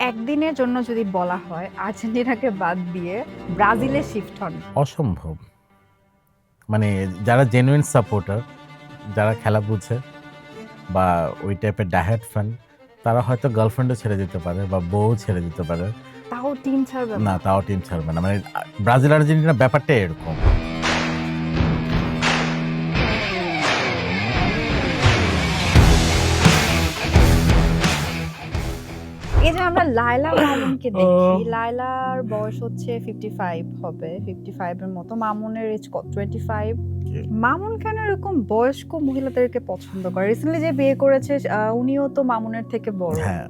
একদিনের জন্য যদি বলা হয় আর্জেন্টিনাকে বাদ দিয়ে ব্রাজিলে শিফট হন। অসম্ভব। মানে যারা জেনুইন সাপোর্টার, যারা খেলা বুঝে বা ওই টাইপের ডাহেড ফ্যান, তারা হয়তো গার্লফ্রেন্ডও ছেড়ে দিতে পারে বা বউ ছেড়ে দিতে পারে। তাও টিম ছাড়বে না, তাও টিম ছাড়বে না। মানে ব্রাজিল আর্জেন্টিনা ব্যাপারটা এরকম। এই যে আমরা লায়লা মামুনকে দেখি, লায়লার বয়স হচ্ছে 55 হবে, 55 এর মতো। মামুনের এজ কত? 25। মামুন কেন এরকম বয়স্ক মহিলাদেরকে পছন্দ করে? রিসেন্টলি যে বিয়ে করেছে উনিও তো মামুনের থেকে বড়। হ্যাঁ,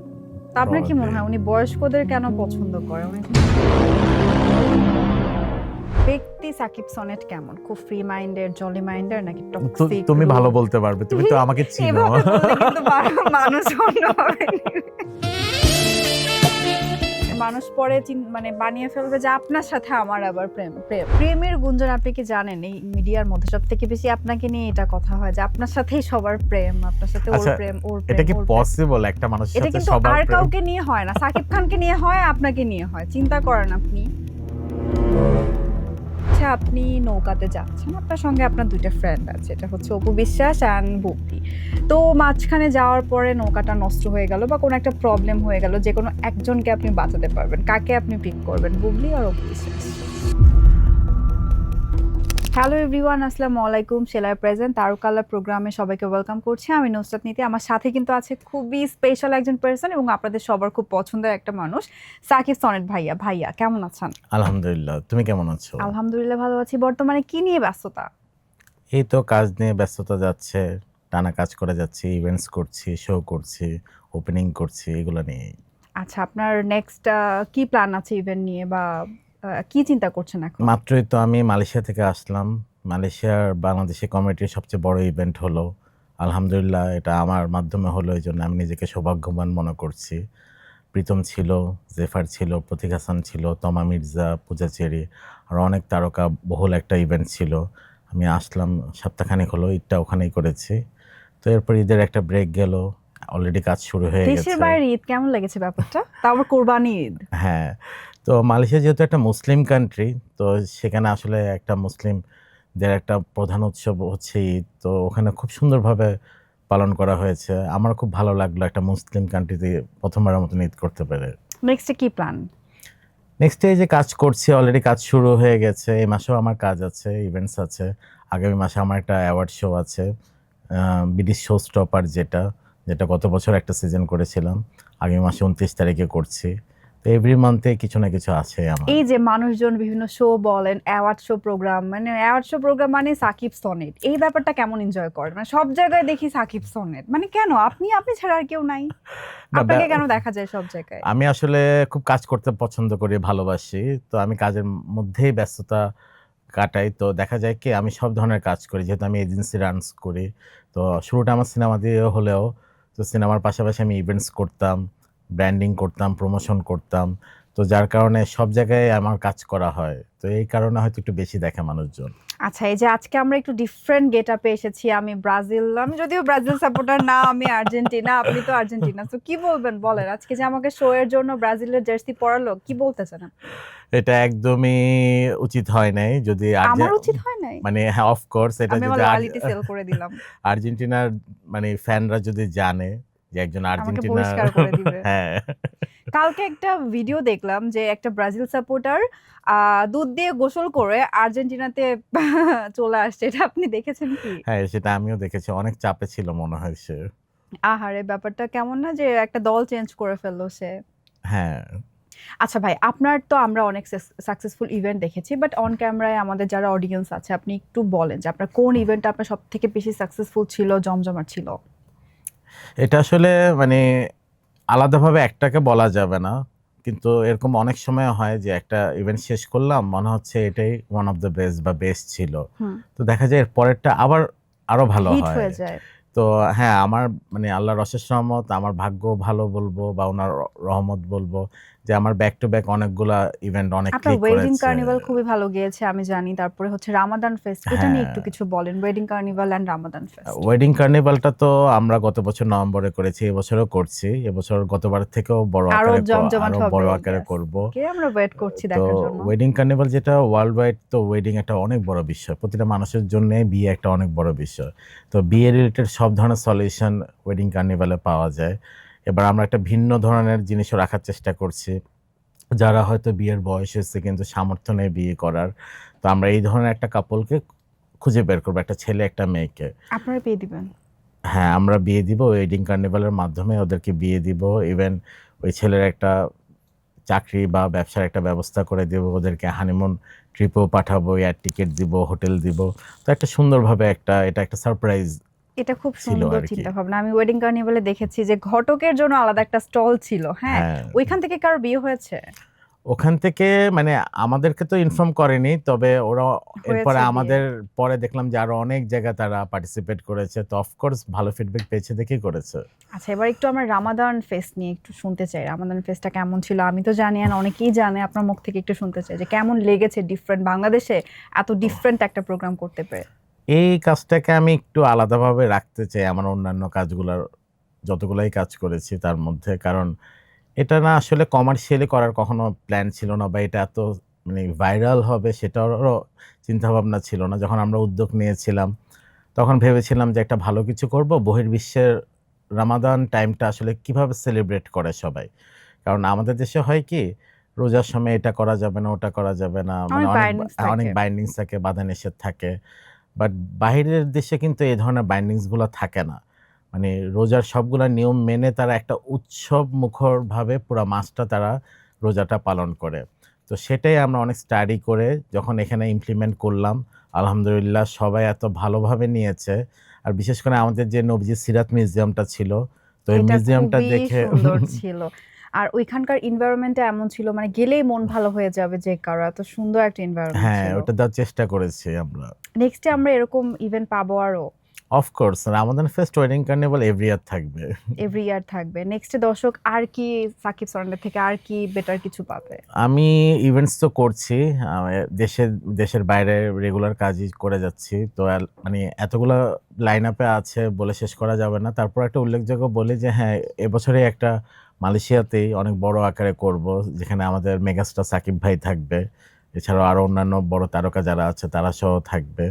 তা আপনার কি মনে হয় উনি বয়স্কদের কেন পছন্দ করে? উনি ব্যক্তি সাকিব সনেট কেমন? খুব ফ্রি মাইন্ডেড, জলি মাইন্ডেড নাকি টক্সিক? তুমি ভালো বলতে পারবে, তুমি তো আমাকে চিনো। এভাবে বললে কিন্তু মানুষ অন্যভাবে নেবে। মানুষ পরে মানে বানিয়ে ফেলবে যে আপনার সাথে আমার আবার প্রেমের গুঞ্জন। আপনি কি জানেন এই মিডিয়ার মধ্যে সব থেকে বেশি আপনাকে নিয়ে এটা কথা হয় যে আপনার সাথেই সবার প্রেম, আপনার সাথে ওর প্রেম, ওর প্রেম। এটা কি পসিবল একটা মানুষের এটা সাথে কিন্তু সবার আর প্রেম? কাউকে নিয়ে হয় না, সাকিব খানকে নিয়ে হয়, আপনাকে নিয়ে হয়। চিন্তা করেন আপনি। আচ্ছা, আপনি নৌকাতে যাচ্ছেন, আপনার সঙ্গে আপনার দুইটা ফ্রেন্ড আছে, এটা হচ্ছে অপু বিশ্বাস অ্যান্ড বুবলি। তো মাঝখানে যাওয়ার পরে নৌকাটা নষ্ট হয়ে গেল বা কোনো একটা প্রবলেম হয়ে গেল, যে কোনো একজনকে আপনি বাঁচাতে পারবেন, কাকে আপনি পিক করবেন, বুবলি আর অপু বিশ্বাস? হ্যালো এভরিওয়ান, আসসালামু আলাইকুম। সেলাই প্রেজেন্ট তারকালা প্রোগ্রামে সবাইকে ওয়েলকাম করছি। আমি নুসরাত নীতি। আমার সাথে কিন্তু আছে খুবই স্পেশাল একজন পার্সন এবং আপনাদের সবার খুব পছন্দের একটা মানুষ, সাকিব সনেট ভাইয়া। ভাইয়া কেমন আছেন? আলহামদুলিল্লাহ, তুমি কেমন আছো? আলহামদুলিল্লাহ ভালো আছি। বর্তমানে কি নিয়ে ব্যস্ততা? এই তো কাজ নিয়ে ব্যস্ততা যাচ্ছে, টানা কাজ করে যাচ্ছি, ইভেন্টস করছি, শো করছি, ওপেনিং করছি, এগুলো নিয়ে। আচ্ছা, আপনার নেক্সট কি প্ল্যান আছে ইভেন্ট নিয়ে, বা কি চিন্তা করছেন এখন? মাত্রই তো আমি মালয়েশিয়া থেকে আসলাম। মালয়েশিয়ার বাংলাদেশি কমিটির সবচেয়ে বড় ইভেন্ট হলো। আলহামদুলিল্লাহ, এটা আমার মাধ্যমে হলো, এই জন্য আমি নিজেকে সৌভাগ্যবান মনে করছি। প্রীতম ছিল, জেফার ছিল, প্রতীক হাসান ছিল, তমা মির্জা, পূজা চেরি, আর অনেক তারকা বহুল একটা ইভেন্ট ছিল। আমি আসলাম সপ্তাহখানেক হলো, ঈদটা ওখানেই করেছি। তো এরপর ঈদের একটা ব্রেক গেল, অলরেডি কাজ শুরু হয়ে গেছে। দেশের বাইরে ঈদ কেমন লেগেছে ব্যাপারটা? তাও আবার কোরবানি ঈদ। হ্যাঁ, তো মালয়েশিয়া যেহেতু একটা মুসলিম কান্ট্রি, তো সেখানে আসলে একটা মুসলিমদের একটা প্রধান উৎসব হচ্ছে ঈদ। তো ওখানে খুব সুন্দরভাবে পালন করা হয়েছে। আমার খুব ভালো লাগলো একটা মুসলিম কান্ট্রিতে প্রথমবারের মতন ঈদ করতে পেরে। নেক্সটে কি প্ল্যান? নেক্সট এই যে কাজ করছি, অলরেডি কাজ শুরু হয়ে গেছে। এই মাসেও আমার কাজ আছে, ইভেন্টস আছে। আগামী মাসে আমার একটা অ্যাওয়ার্ড শো আছে, বিডি শো স্টপার, যেটা যেটা গত বছর একটা সিজন করেছিলাম। আগামী মাসে 29 তারিখে করছি। তো এভরি মান্থে কিছু না কিছু আছে আমার। এই যে মানুষজন বিভিন্ন শো বলেন, অ্যাওয়ার্ড শো প্রোগ্রাম, মানে অ্যাওয়ার্ড শো প্রোগ্রাম মানে সাকিব সনেট, এই ব্যাপারটা কেমন এনজয় করেন? মানে সব জায়গায় দেখি সাকিব সনেট, মানে কেন? আপনি আপনি ছাড়া আর কেউ নাই? না, আপনাকে কেন দেখা যায় সব জায়গায়? আমি আসলে খুব কাজ করতে পছন্দ করি, ভালোবাসি। তো আমি কাজের মধ্যেই ব্যস্ততা কাটাই। তো দেখা যায় কি আমি সব ধরনের কাজ করি, যেহেতু আমি এজেন্সি রানস করি। তো শুরুটা আমার সিনেমা দিয়ে হলেও, তো সিনেমার পাশাপাশি আমি ইভেন্টস করতাম, ব্র্যান্ডিং করতাম, প্রমোশন করতাম। তো যার কারণে সব জায়গায় আমার কাজ করা হয়। তো এই কারণে হয়তো একটু বেশি দেখে মানুষজন। আচ্ছা, এই যে আজকে আমরা একটু ডিফারেন্ট গেট আপে এসেছি। আমি ব্রাজিল, আমি যদিও ব্রাজিল সাপোর্টার না, আমি আর্জেন্টিনা, আপনি তো আর্জেন্টিনা। তো কি বলবেন বলেন? আজকে যে আমাকে শো এর জন্য ব্রাজিলের জার্সি পরালো, কি বলতে চান আপনি? এটা একদমই উচিত হয় নাই। যদি আমার উচিত হয় নাই? মানে হ্যাঁ, অফ কোর্স এটা আমি আমার যদি লয়ালিটি সেল করে দিলাম। আর্জেন্টিনার মানে ফ্যানরা যদি জানে যে একজন আমাকে আর্জেন্টিনার বহিষ্কার করে দিবে। হ্যাঁ, কালকে একটা ভিডিও দেখলাম যে একটা ব্রাজিল সাপোর্টার দুধ দিয়ে গোসল করে আর্জেন্টিনাতে চলে আসছে। এটা আপনি দেখেছেন কি? হ্যাঁ, সেটা আমিও দেখেছি। অনেক চাপে ছিল মনে হয় সে। আহারে, ব্যাপারটা কেমন না যে একটা দল চেঞ্জ করে ফেললো সে। হ্যাঁ, আচ্ছা ভাই, আপনার তো আমরা অনেক সাকসেসফুল ইভেন্ট দেখেছি, বাট অন ক্যামেরায় আমাদের যারা অডিয়েন্স আছে, আপনি একটু বলেন যে আপনার কোন ইভেন্টটা আপনার সব থেকে বেশি সাকসেসফুল ছিল, জমজমাট ছিল? এটা আসলে মানে আলাদাভাবে একটাকে বলা যাবে না। কিন্তু এরকম অনেক সময় হয় যে একটা ইভেন্ট শেষ করলাম, মনে হচ্ছে এটাই ওয়ান অফ দ্য বেস্ট বা বেস্ট ছিল। হুম। তো দেখা যায় এর পরেরটা আবার আরো ভালো হিট হয়। হয়ে যায়। তো হ্যাঁ, আমার মানে আল্লাহর অশেষ রহমত, আমার ভাগ্য ভালো বলবো বা ওনার রহমত বলবো যে আমার ব্যাক টু ব্যাক অনেকগুলা ইভেন্ট অনেক আপনার ক্লিক ওয়েডিং করেছে। কার্নিভাল খুবই ভালো গিয়েছে আমি জানি। তারপরে হচ্ছে রামাদান ফেস্ট, এটা নিয়ে হ্যাঁ, একটু কিছু বলেন। Wedding carnival and Ramadan fest. ওয়েডিং কার্নিভালটা তো আমরা গত বছর নভেম্বরে করেছি, এবছরও করছি। এবছর গতবারের থেকেও বড় আরো আকারে জমজমাট আরো হবে। বড় আকারে ইয়েস, করব। ওকে, আমরা ওয়েট করছি তো দেখার জন্য। ওয়েডিং কার্নিভাল যেটা ওয়ার্ল্ড ওয়াইড, তো ওয়েডিং একটা অনেক বড় বিষয়, প্রতিটা মানুষের জন্য বিয়ে একটা অনেক বড় বিষয়। তো বিয়ে রিলেটেড সব ধরনের সলিউশন ওয়েডিং কার্নিভালে পাওয়া যায়। এবার আমরা একটা ভিন্ন ধরনের জিনিসও রাখার চেষ্টা করছি, যারা হয়তো বিয়ের বয়স হয়েছে কিন্তু সামর্থ্য নেই বিয়ে করার। তো আমরা এই ধরনের একটা কাপলকে খুঁজে বের করবো, একটা ছেলে একটা মেয়েকে। আপনারা পেয়ে দিবেন? হ্যাঁ, আমরা বিয়ে দিব ওয়েডিং কার্নিভালের মাধ্যমে, ওদেরকে বিয়ে দিব। ইভেন ওই ছেলের একটা চাকরি বা ব্যবসার একটা ব্যবস্থা করে দেব, ওদেরকে হানিমুন ট্রিপেও পাঠাবো, এয়ার টিকিট দিব, হোটেল দিব। তো একটা সুন্দরভাবে এটা একটা সারপ্রাইজ এটা খুব ছিল সুন্দর আর কি। চিন্তা ভাবনা। আমি ওয়েডিং কার্নিভালে দেখেছি যে ঘটকের জন্য আলাদা একটা স্টল ছিল। হ্যাঁ, হ্যাঁ, ওইখান থেকে কারো বিয়ে হয়েছে? ওখান থেকে মানে আমাদেরকে তো ইনফর্ম করেনি, তবে ওরা এরপরে হয়েছে বিয়ে। আমাদের পরে দেখলাম যে আরো অনেক জায়গায় তারা পার্টিসিপেট করেছে। তো অফকোর্স ভালো ফিডব্যাক পেয়েছে দেখেই করেছে। আচ্ছা, এবার একটু আমরা রামাদান ফেস্ট নিয়ে একটু শুনতে চাই। রামাদান ফেস্টটা কেমন ছিল? আমি তো জানি আর অনেকেই জানে, আপনার মুখ থেকে একটু শুনতে চাই যে কেমন লেগেছে ডিফারেন্ট বাংলাদেশে এত ডিফারেন্ট একটা প্রোগ্রাম করতে পেরে। এই কাজটাকে আমি একটু আলাদাভাবে রাখতে চাই আমার অন্যান্য কাজগুলোর, যতগুলাই কাজ করেছি তার মধ্যে। কারণ এটা না আসলে কমার্শিয়ালি করার কখনো প্ল্যান ছিল না, বা এটা এত মানে ভাইরাল হবে সেটারও চিন্তাভাবনা ছিল না। যখন আমরা উদ্যোগ নিয়েছিলাম তখন ভেবেছিলাম যে একটা ভালো কিছু করব, বহির্বিশ্বের রামাদান টাইমটা আসলে কিভাবে সেলিব্রেট করে সবাই। কারণ আমাদের দেশে হয় কি, রোজার সময় এটা করা যাবে না, ওটা করা যাবে না, মানে অনেক অনেক বাইন্ডিংস অনেক থাকে। বাইন্ডিংস থাকে, বাধা নিষেধ থাকে। বাট বাহিরের দেশে কিন্তু এই ধরনের বাইন্ডিংসগুলো থাকে না। মানে রোজার সবগুলা নিয়ম মেনে তারা একটা উৎসব মুখরভাবে পুরা মাসটা তারা রোজাটা পালন করে। তো সেটাই আমরা অনেক স্টাডি করে যখন এখানে ইমপ্লিমেন্ট করলাম, আলহামদুলিল্লাহ সবাই এত ভালোভাবে নিয়েছে। আর বিশেষ করে আমাদের যে নবীজি সিরাত মিউজিয়ামটা ছিল, তো ওই এটা মিউজিয়ামটা খুবই দেখে সুন্দর ছিল। আর ওইখানকার এনভায়রনমেন্টটা এমন ছিল, মানে গেলেই মন ভালো হয়ে যাবে যে কারো, এত সুন্দর একটা এনভায়রনমেন্ট হ্যাঁ, ছিল। ওটা দেওয়ার চেষ্টা করেছি আমরা। নেক্সটে আমরা এরকম ইভেন্ট পাবো আরো? Of course Ramadan fest, wedding carnival every year থাকবে। এভরি ইয়ার থাকবে। নেক্সটে দর্শক আর কি সাকিব সরেন্ডার থেকে আর কি বেটার কিছু পাবে? আমি ইভেন্টস তো করছি, দেশের বাইরে রেগুলার কাজই করে যাচ্ছি। তো মানে এতগুলা লাইন আপে আছে বলে শেষ করা যাবে না। তারপর একটা উল্লেখযোগ্য বলি যে হ্যাঁ, এবছরে একটা মালয়েশিয়াতেই অনেক বড় আকারে করব, যেখানে আমাদের মেগাস্টার সাকিব ভাই থাকবে। এছাড়াও আরো অন্যান্য বড় তারকা যারা আছে তারা সহ থাকবে।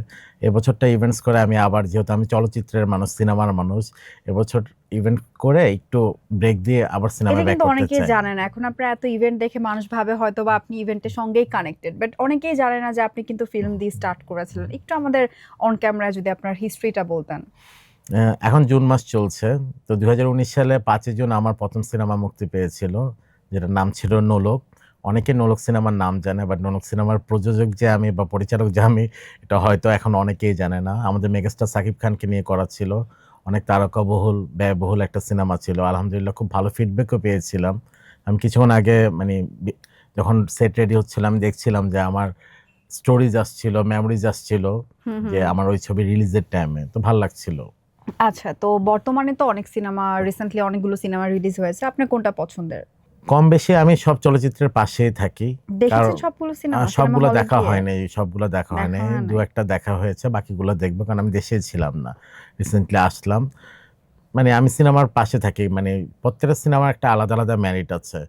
এবছরটা ইভেন্টস করে আমি আবার, যেহেতু আমি চলচ্চিত্রের মানুষ, সিনেমার মানুষ, এবছর ইভেন্ট করে একটু ব্রেক দিয়ে আবার এটা সিনেমায় ব্যাক কিন্তু করতে অনেকেই চাই। জানে না। এখন আপনার এত ইভেন্ট দেখে মানুষ ভাবে হয়তো বা আপনি ইভেন্টের সঙ্গেই কানেক্টেড, বাট অনেকেই জানে না যে আপনি কিন্তু ফিল্ম দিয়ে স্টার্ট করেছিলেন। একটু আমাদের অন ক্যামেরা যদি আপনার হিস্ট্রিটা বলতেন। এখন জুন মাস চলছে। তো ২০১৯ সালে ৫ই জুন আমার প্রথম সিনেমা মুক্তি পেয়েছিল, যেটার নাম ছিল নোলক। অনেকে নোলক সিনেমার নাম জানে, বাট নোলক সিনেমার প্রযোজক যে আমি বা পরিচালক যে আমি, এটা হয়তো এখন অনেকেই জানে না। আমাদের মেগাস্টার সাকিব খানকে নিয়ে করা ছিল। অনেক তারকাবহুল, ব্যয়বহুল একটা সিনেমা ছিল। আলহামদুলিল্লাহ খুব ভালো ফিডব্যাকও পেয়েছিলাম। আমি কিছুক্ষণ আগে মানে যখন সেট রেডি হচ্ছিলাম দেখছিলাম যে আমার স্টোরিজ আসছিল, মেমোরিজ আসছিল হুম যে হুম। আমার ওই ছবি রিলিজের টাইমে। তো ভাল লাগছিল। আচ্ছা, তো বর্তমানে তো অনেক সিনেমা, রিসেন্টলি অনেকগুলো সিনেমা রিলিজ হয়েছে। আপনার কোনটা পছন্দের? কম বেশি আমি সব চলচ্চিত্রের পাশেই থাকি। কারণ দেখেছেন সবগুলো সিনেমা? সিনেমা সবগুলো হলে দেখা গিয়ে হয় নাই, সবগুলো দেখা হয় দেখা নাই। হয় নাই? ২-১টা দেখা হয়েছে, বাকিগুলো দেখব। কারণ আমি দেশে ছিলাম না। রিসেন্টলি আসলাম। মানে আমি সিনেমার পাশে থাকি। মানে প্রত্যেকটা সিনেমার একটা আলাদা, আলাদা মেরিট আছে।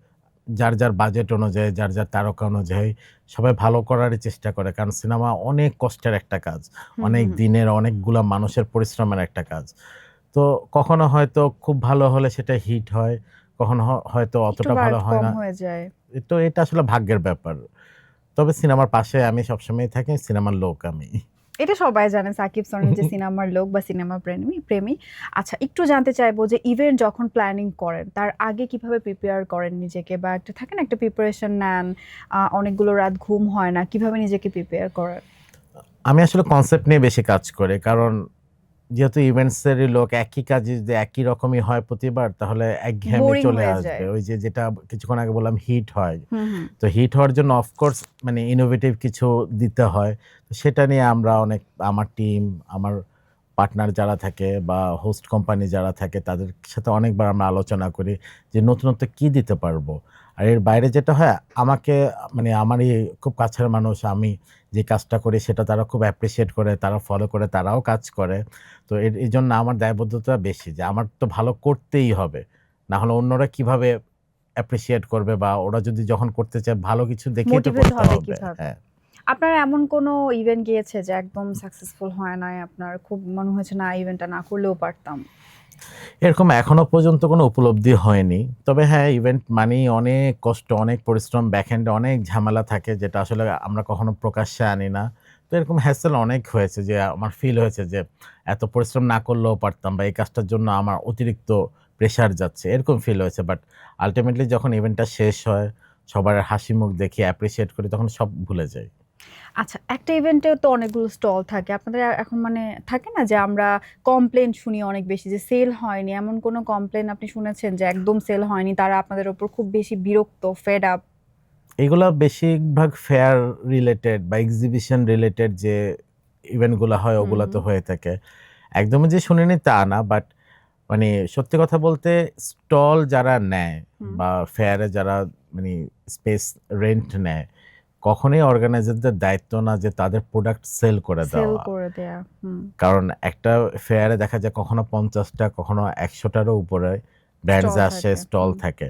যার বাজেট অনুযায়ী, যার তারকা অনুযায়ী সবাই ভালো করারই চেষ্টা করে। কারণ সিনেমা অনেক কষ্টের একটা কাজ। হুম অনেক হুম। দিনের, অনেকগুলা মানুষের পরিশ্রমের একটা কাজ। তো কখনো হয়তো খুব ভালো হলে সেটা হিট হয়, কখনো হয়তো একটু অতটা বা ভালো একটু হয় কম না। হয়ে যায়। তো এটা আসলে ভাগ্যের ব্যাপার। তবে সিনেমার পাশে আমি সবসময়ই থাকি, সিনেমার লোক আমি। এটা সবাই জানে সাকিব সরেন যে সিনেমার লোক বা সিনেমা প্রেমী। আচ্ছা, একটু জানতে চাইবো যে ইভেন্ট যখন প্ল্যানিং করেন তার আগে কিভাবে প্রিপেয়ার করেন নিজেকে, বা একটা থাকে না একটা প্রিপারেশন নেন, অনেকগুলো রাত ঘুম হয় না, কিভাবে নিজেকে প্রিপেয়ার করেন? আমি আসলে কনসেপ্ট নিয়ে বেশি কাজ করি। কারণ যেহেতু ইভেন্টসেরই লোক, একই কাজই যদি একই রকমই হয় প্রতিবার, তাহলে একঘেয়েমি বোরিং চলে হয়ে আসবে। যায়। ওই যেটা কিছুক্ষণ আগে বললাম, হিট হয়। হুম হুম। তো হিট হওয়ার জন্য অফকোর্স মানে ইনোভেটিভ কিছু দিতে হয়। তো সেটা নিয়ে আমরা অনেক, আমার টিম, আমার পার্টনার যারা থাকে বা হোস্ট কোম্পানি যারা থাকে তাদের সাথে অনেকবার আমরা আলোচনা করি যে নতুনত্ব কি দিতে পারবো। আর এর বাইরে যেটা হয় আমাকে মানে আমারই খুব কাছের মানুষ, আমি যে কাজটা করি সেটা তারা খুব অ্যাপ্রিসিয়েট করে, তারা ফলো করে, তারাও কাজ করে। তো এই জন্য আমার দায়বদ্ধতা বেশি যে আমার তো ভালো করতেই হবে, না হলে অন্যরা কিভাবে অ্যাপ্রিসিয়েট করবে বা ওরা যদি যখন করতে চায় ভালো কিছু দেখেই তো মোটিভেট করতে হবে হবে। কিভাবে? হ্যাঁ, আপনার এমন কোনো ইভেন্ট গিয়েছে যে একদম সাকসেসফুল হয় নাই, আপনার খুব মনে হয়েছে না ইভেন্টটা না করলেও পারতাম? এরকম এখনো পর্যন্ত কোনো উপলব্ধি হয়নি। তবে হ্যাঁ, ইভেন্ট মানেই অনেক কষ্ট, অনেক পরিশ্রম, ব্যাকএন্ডে অনেক ঝামেলা থাকে যেটা আসলে আমরা কখনো প্রকাশ্যে আনি না। তো এরকম হ্যাসেল অনেক হয়েছে যে আমার ফিল হয়েছে যে এত পরিশ্রম না করলেও পারতাম বা এই কাজটার জন্য আমার অতিরিক্ত প্রেশার যাচ্ছে। এরকম ফিল হয়েছে। বাট আল্টিমেটলি যখন ইভেন্টটা শেষ হয়, সবার হাসি মুখ দেখি, অ্যাপ্রিশিয়েট করি তখন সব ভুলে যাই। আচ্ছা, একটা ইভেন্টেও তো অনেকগুলো স্টল থাকে। আপনাদের এখন মানে থাকে না যে আমরা কমপ্লেইন শুনি অনেক বেশি যে সেল হয়নি। এমন কোনো কমপ্লেইন আপনি শুনেছেন যে একদম সেল হয়নি, তারা আপনাদের উপর খুব বেশি বিরক্ত, ফেড আপ? এগুলা বেশিরভাগ ফেয়ার রিলেটেড বা এক্সিবিশন রিলেটেড যে ইভেন্টগুলো হয় হুম, ওগুলাতে হুম, হয়ে থাকে। একদমই যে শুনিনি তা না, বাট মানে সত্যি কথা বলতে স্টল যারা নেয় হুম। বা ফেয়ারে যারা মানে স্পেস রেন্ট নেয়, কখনোই অর্গানাইজারদের দায়িত্ব না যে তাদের প্রোডাক্ট সেল করে সেল দেওয়া। করে দেয়া। হুম। কারণ একটা ফেয়ারে দেখা যায় কখনো ৫০টা কখনো ১০০টারও উপরে ব্র্যান্ডস স্টল আসে, থাকে। স্টল হুম। থাকে।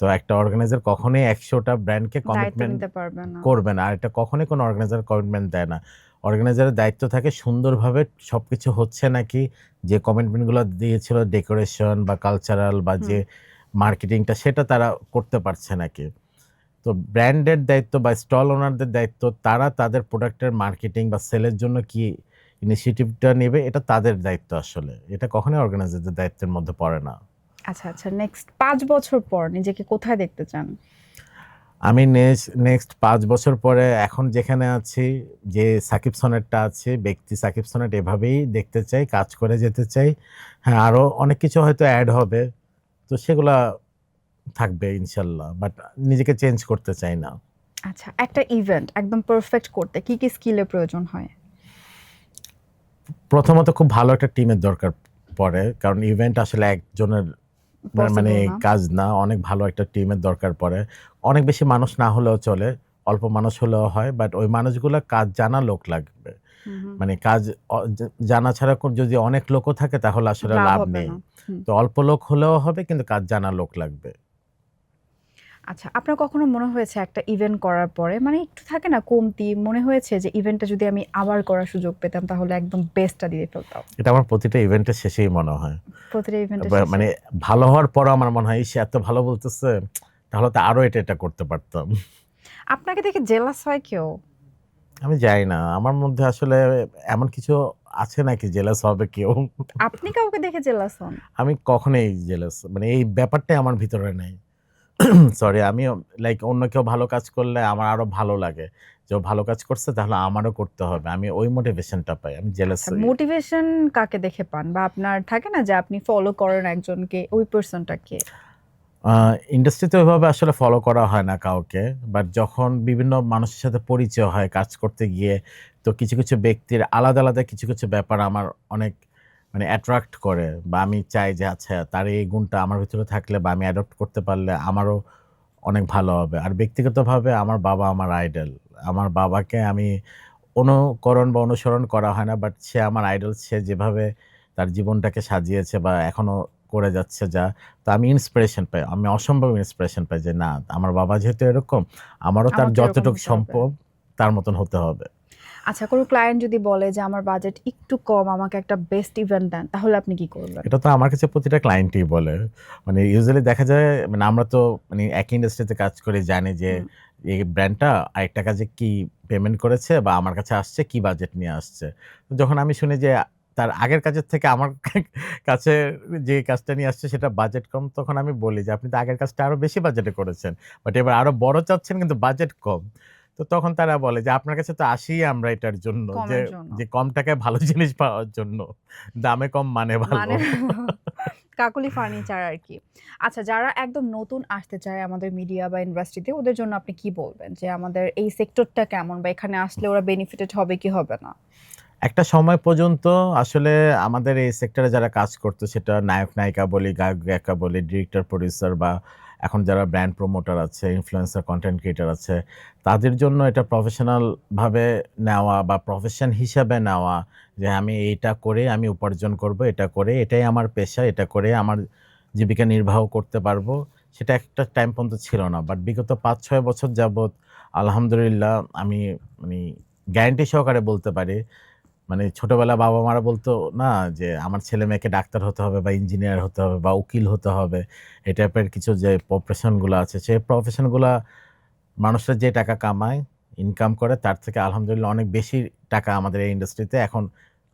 তো একটা অর্গানাইজার কখনোই ১০০টা ব্র্যান্ডকে দায়িত্ব কমিটমেন্ট নিতে পারবে না। করবে না। আর এটা কখনোই কোনো অর্গানাইজার কমিটমেন্ট দেয় না। অর্গানাইজারের দায়িত্ব থাকে সুন্দরভাবে সবকিছু হচ্ছে নাকি, যে কমিটমেন্টগুলো দিয়েছিল ডেকোরেশন বা কালচারাল বা হুম। যে মার্কেটিংটা সেটা তারা করতে পারছে নাকি। তো ব্র্যান্ডের দায়িত্ব বা স্টল ওনারদের দায়িত্ব, তারা তাদের প্রোডাক্টের মার্কেটিং বা সেলের জন্য কি ইনিশিয়েটিভটা নেবে এটা তাদের দায়িত্ব আসলে। এটা কখনোই অর্গানাইজারদের দায়িত্বের মধ্যে পড়ে না। আচ্ছা, আচ্ছা, নেক্সট ৫ বছর পর নিজেকে কোথায় দেখতে চান? আমি নেক্সট ৫ বছর পরে এখন যেখানে আছি, যে সাকিব সনেটটা আছে, ব্যক্তি সাকিব সনেট এভাবেই দেখতে চাই, কাজ করে যেতে চাই। হ্যাঁ, আরো অনেক কিছু হয়তো এড হবে। তো সেগুলা থাকবে ইনশাল্লাহ। বাট নিজেকে চেঞ্জ করতে চাই না। আচ্ছা, একটা ইভেন্ট একদম পারফেক্ট করতে কি, কি স্কিলের প্রয়োজন হয়? প্রথমত খুব ভালো একটা টিমের দরকার পড়ে। কারণ ইভেন্ট আসলে একজনের মানে পসিবল না। কাজ না, অনেক ভালো একটা টিমের দরকার পড়ে। অনেক বেশি মানুষ না হলেও চলে, অল্প মানুষ হলেও হয়। বাট ওই মানুষগুলা কাজ জানা লোক লাগবে। হুম, হুম। মানে কাজ জানা ছাড়া যদি অনেক লোকও থাকে তাহলে আসলে লাভ লাভ হবে নেই। না। হুম। তো অল্প লোক হলেও হবে কিন্তু কাজ জানা লোক লাগবে। আচ্ছা, আপনার কখনো মনে হয়েছে একটা ইভেন্ট করার পরে মানে একটু থাকে না কমতি, মনে হয়েছে যে ইভেন্টটা যদি আমি আবার করার সুযোগ পেতাম তাহলে একদম বেস্টটা দিয়ে ফেলতাম? এটা আমার প্রতিটা ইভেন্টের শেষেই মনে হয়। প্রতিটা ইভেন্টের শেষে? মানে ভালো হওয়ার পরও আমার মনে হয়, ইস! এত ভালো বলতেছে, তাহলে তো আরো এটা করতে পারতাম। আপনাকে দেখে জেলাস হয় কেউ? আমি জানি না। আমার মধ্যে আসলে এমন কিছু আছে নাকি জেলাস হবে কেউ? আপনি কাউকে দেখে জেলাস হন? আমি কখনোই জেলাস মানে এই ব্যাপারটাই আমার ভিতরে নাই। সরি, আমিও লাইক অন্য কেউ ভালো কাজ করলে আমার আরো ভালো লাগে। যে ও ভালো কাজ করছে তাহলে আমারও করতে হবে। আমি ওই মোটিভেশনটা পাই। আমি জেলাস আচ্ছা, হই। মোটিভেশন কাকে দেখে পান? বা আপনার থাকে না যে আপনি ফলো করেন একজনকে, ওই পারসনটা কে? আ ইন্ডাস্ট্রিতে ওইভাবে আসলে ফলো করা হয় না কাউকে। বাট যখন বিভিন্ন মানুষের সাথে পরিচয় হয় কাজ করতে গিয়ে, তো কিছু ব্যক্তির আলাদা কিছু ব্যাপার আমার অনেক মানে অ্যাট্রাক্ট করে বা আমি চাই যে আচ্ছা তার এই গুণটা আমার ভিতরে থাকলে বা আমি অ্যাডপ্ট করতে পারলে আমারও অনেক ভালো হবে। আর ব্যক্তিগতভাবে আমার বাবা আমার আইডল। আমার বাবাকে আমি অনুকরণ বা অনুসরণ করা হয় না। বাট সে আমার আইডল। সে যেভাবে তার জীবনটাকে সাজিয়েছে বা এখনো করে যাচ্ছে যা, তো আমি ইন্সপিরেশন পাই। আমি অসম্ভব ইন্সপিরেশন পাই যে না, আমার বাবা যেহেতু এরকম, আমারও তার আমার তো এরকম যতটুকু হতে হবে। সম্ভব তার মতন হতে হবে। আচ্ছা, কোনো ক্লায়েন্ট যদি বলে যে আমার বাজেট একটু কম, আমাকে একটা বেস্ট ইভেন্ট দেন, তাহলে আপনি কি করবেন? এটা তো আমার কাছে প্রতিটা ক্লায়েন্টই বলে। মানে ইউজুয়ালি দেখা যায় মানে আমরা তো মানে একই ইন্ডাস্ট্রিতে কাজ করি, জানি যে হুম। এই ব্র্যান্ডটা আরেকটা কাজে কি পেমেন্ট করেছে বা আমার কাছে আসছে, কি বাজেট নিয়ে আসছে। তো যখন আমি শুনি যে তার আগের কাজের থেকে আমার কাছে যে কাজটা নিয়ে আসছে সেটা বাজেট কম, তখন আমি বলি যে, "আপনি তো আগের কাজটা আরো বেশি বাজেটে করেছেন। বাট এবার আরো বড় চাচ্ছেন কিন্তু বাজেট কম।" তো তখন তারা বলে যে, "আপনার কাছে তো আসিই আমরা এটার জন্য যে, কমের জন্য। যে কম টাকায় ভালো জিনিস পাওয়ার জন্য। দামে কম মানে ভালো।" মানে কাকলি ফার্নিচার আরকি। আচ্ছা, যারা একদম নতুন আসতে চায় আমাদের মিডিয়া বা ইন্ডাস্ট্রিতে, ওদের জন্য আপনি কি বলবেন? যে আমাদের এই সেক্টরটা কেমন বা এখানে আসলে ওরা বেনিফিটেড হবে কি হবে না? একটা সময় পর্যন্ত আসলে আমাদের এই সেক্টরে যারা কাজ করতো সেটা নায়ক নায়িকা বলি, গায়ক গায়িকা বলি, ডিরেক্টর প্রোডিউসার বা এখন যারা ব্র্যান্ড প্রমোটার আছে, ইনফ্লুয়েন্সার, কন্টেন্ট ক্রিয়েটর আছে, তাদের জন্য এটা প্রফেশনাল ভাবে নেওয়া বা প্রফেশন হিসাবে নেওয়া যে আমি এইটা করে আমি উপার্জন করব, এটা করে এটাই আমার পেশা, এটা করে আমার জীবিকা নির্বাহ করতে পারবো, সেটা একটা টাইম পর্যন্ত ছিল না। বাট বিগত ৫-৬ বছর যাবৎ আলহামদুলিল্লাহ আমি মানে গ্যারান্টি সহকারে বলতে পারি, মানে ছোটবেলা বাবা-মারা বলতো না যে আমার ছেলে-মেয়েকে ডাক্তার হতে হবে বা ইঞ্জিনিয়ার হতে হবে বা উকিল হতে হবে। এই টাইপের কিছু যে প্রফেশন গুলা আছে, সেই প্রফেশন গুলা মানুষরা যে টাকা কামায়, ইনকাম করে তার থেকে আলহামদুলিল্লাহ অনেক বেশি টাকা আমাদের এই ইন্ডাস্ট্রিতে এখন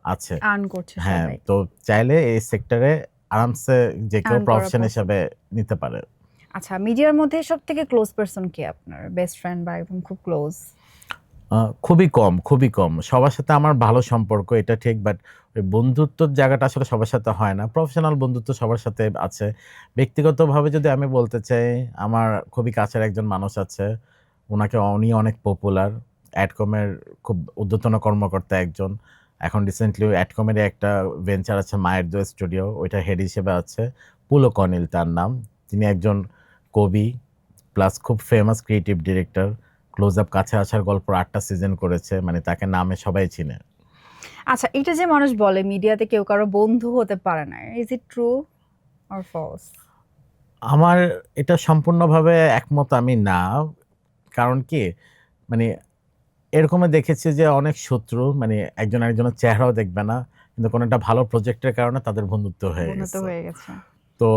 আছে। আর্ন করছে হ্যাঁ, সবাই। তো চাইলে এই সেক্টরে আরামসে যে কেউ আর্ন করা প্রফেশন পসিবল। হিসাবে নিতে পারে। আচ্ছা, মিডিয়ার মধ্যে সবথেকে ক্লোজ পারসন কে আপনার? বেস্ট ফ্রেন্ড বা একদম খুব ক্লোজ? আ খুবই কম, খুবই কম। সবার সাথে আমার ভালো সম্পর্ক এটা ঠিক, বাট ওই বন্ধুত্বর জায়গাটা আসলে সবার সাথে হয় না। প্রফেশনাল বন্ধুত্ব সবার সাথে আছে। ব্যক্তিগতভাবে যদি আমি বলতে চাই, আমার খুবই কাছের একজন মানুষ আছে। উনি অনেক পপুলার। অ্যাডকমের খুব ঊর্ধ্বতন কর্মকর্তা একজন। এখন রিসেন্টলি অ্যাডকমের একটা ভেঞ্চার আছে মায়ের দোয়া স্টুডিও, ওইটার হেড হিসেবে আছে। পুলক অনিল তার নাম। তিনি একজন কবি প্লাস খুব famous creative director. Close up, কাছে আসার গল্প ৮ টা সিজন করেছে। মানে তাকে নামে সবাই চিনে। আচ্ছা, এটা যে মানুষ বলে মিডিয়াতে কেউ কারো বন্ধু হতে পারে না। Is it true or false? আমার এটা সম্পূর্ণভাবে একমত আমি না। কারণ কি? মানে এরকমও দেখেছি যে অনেক শত্রু মানে একজন আরেকজনের চেহারাও দেখবে না। কিন্তু কোনো একটা ভালো প্রজেক্টের কারণে তাদের বন্ধুত্ব হয়ে বন্ধু তো গেছে। হয়ে গেছে। তো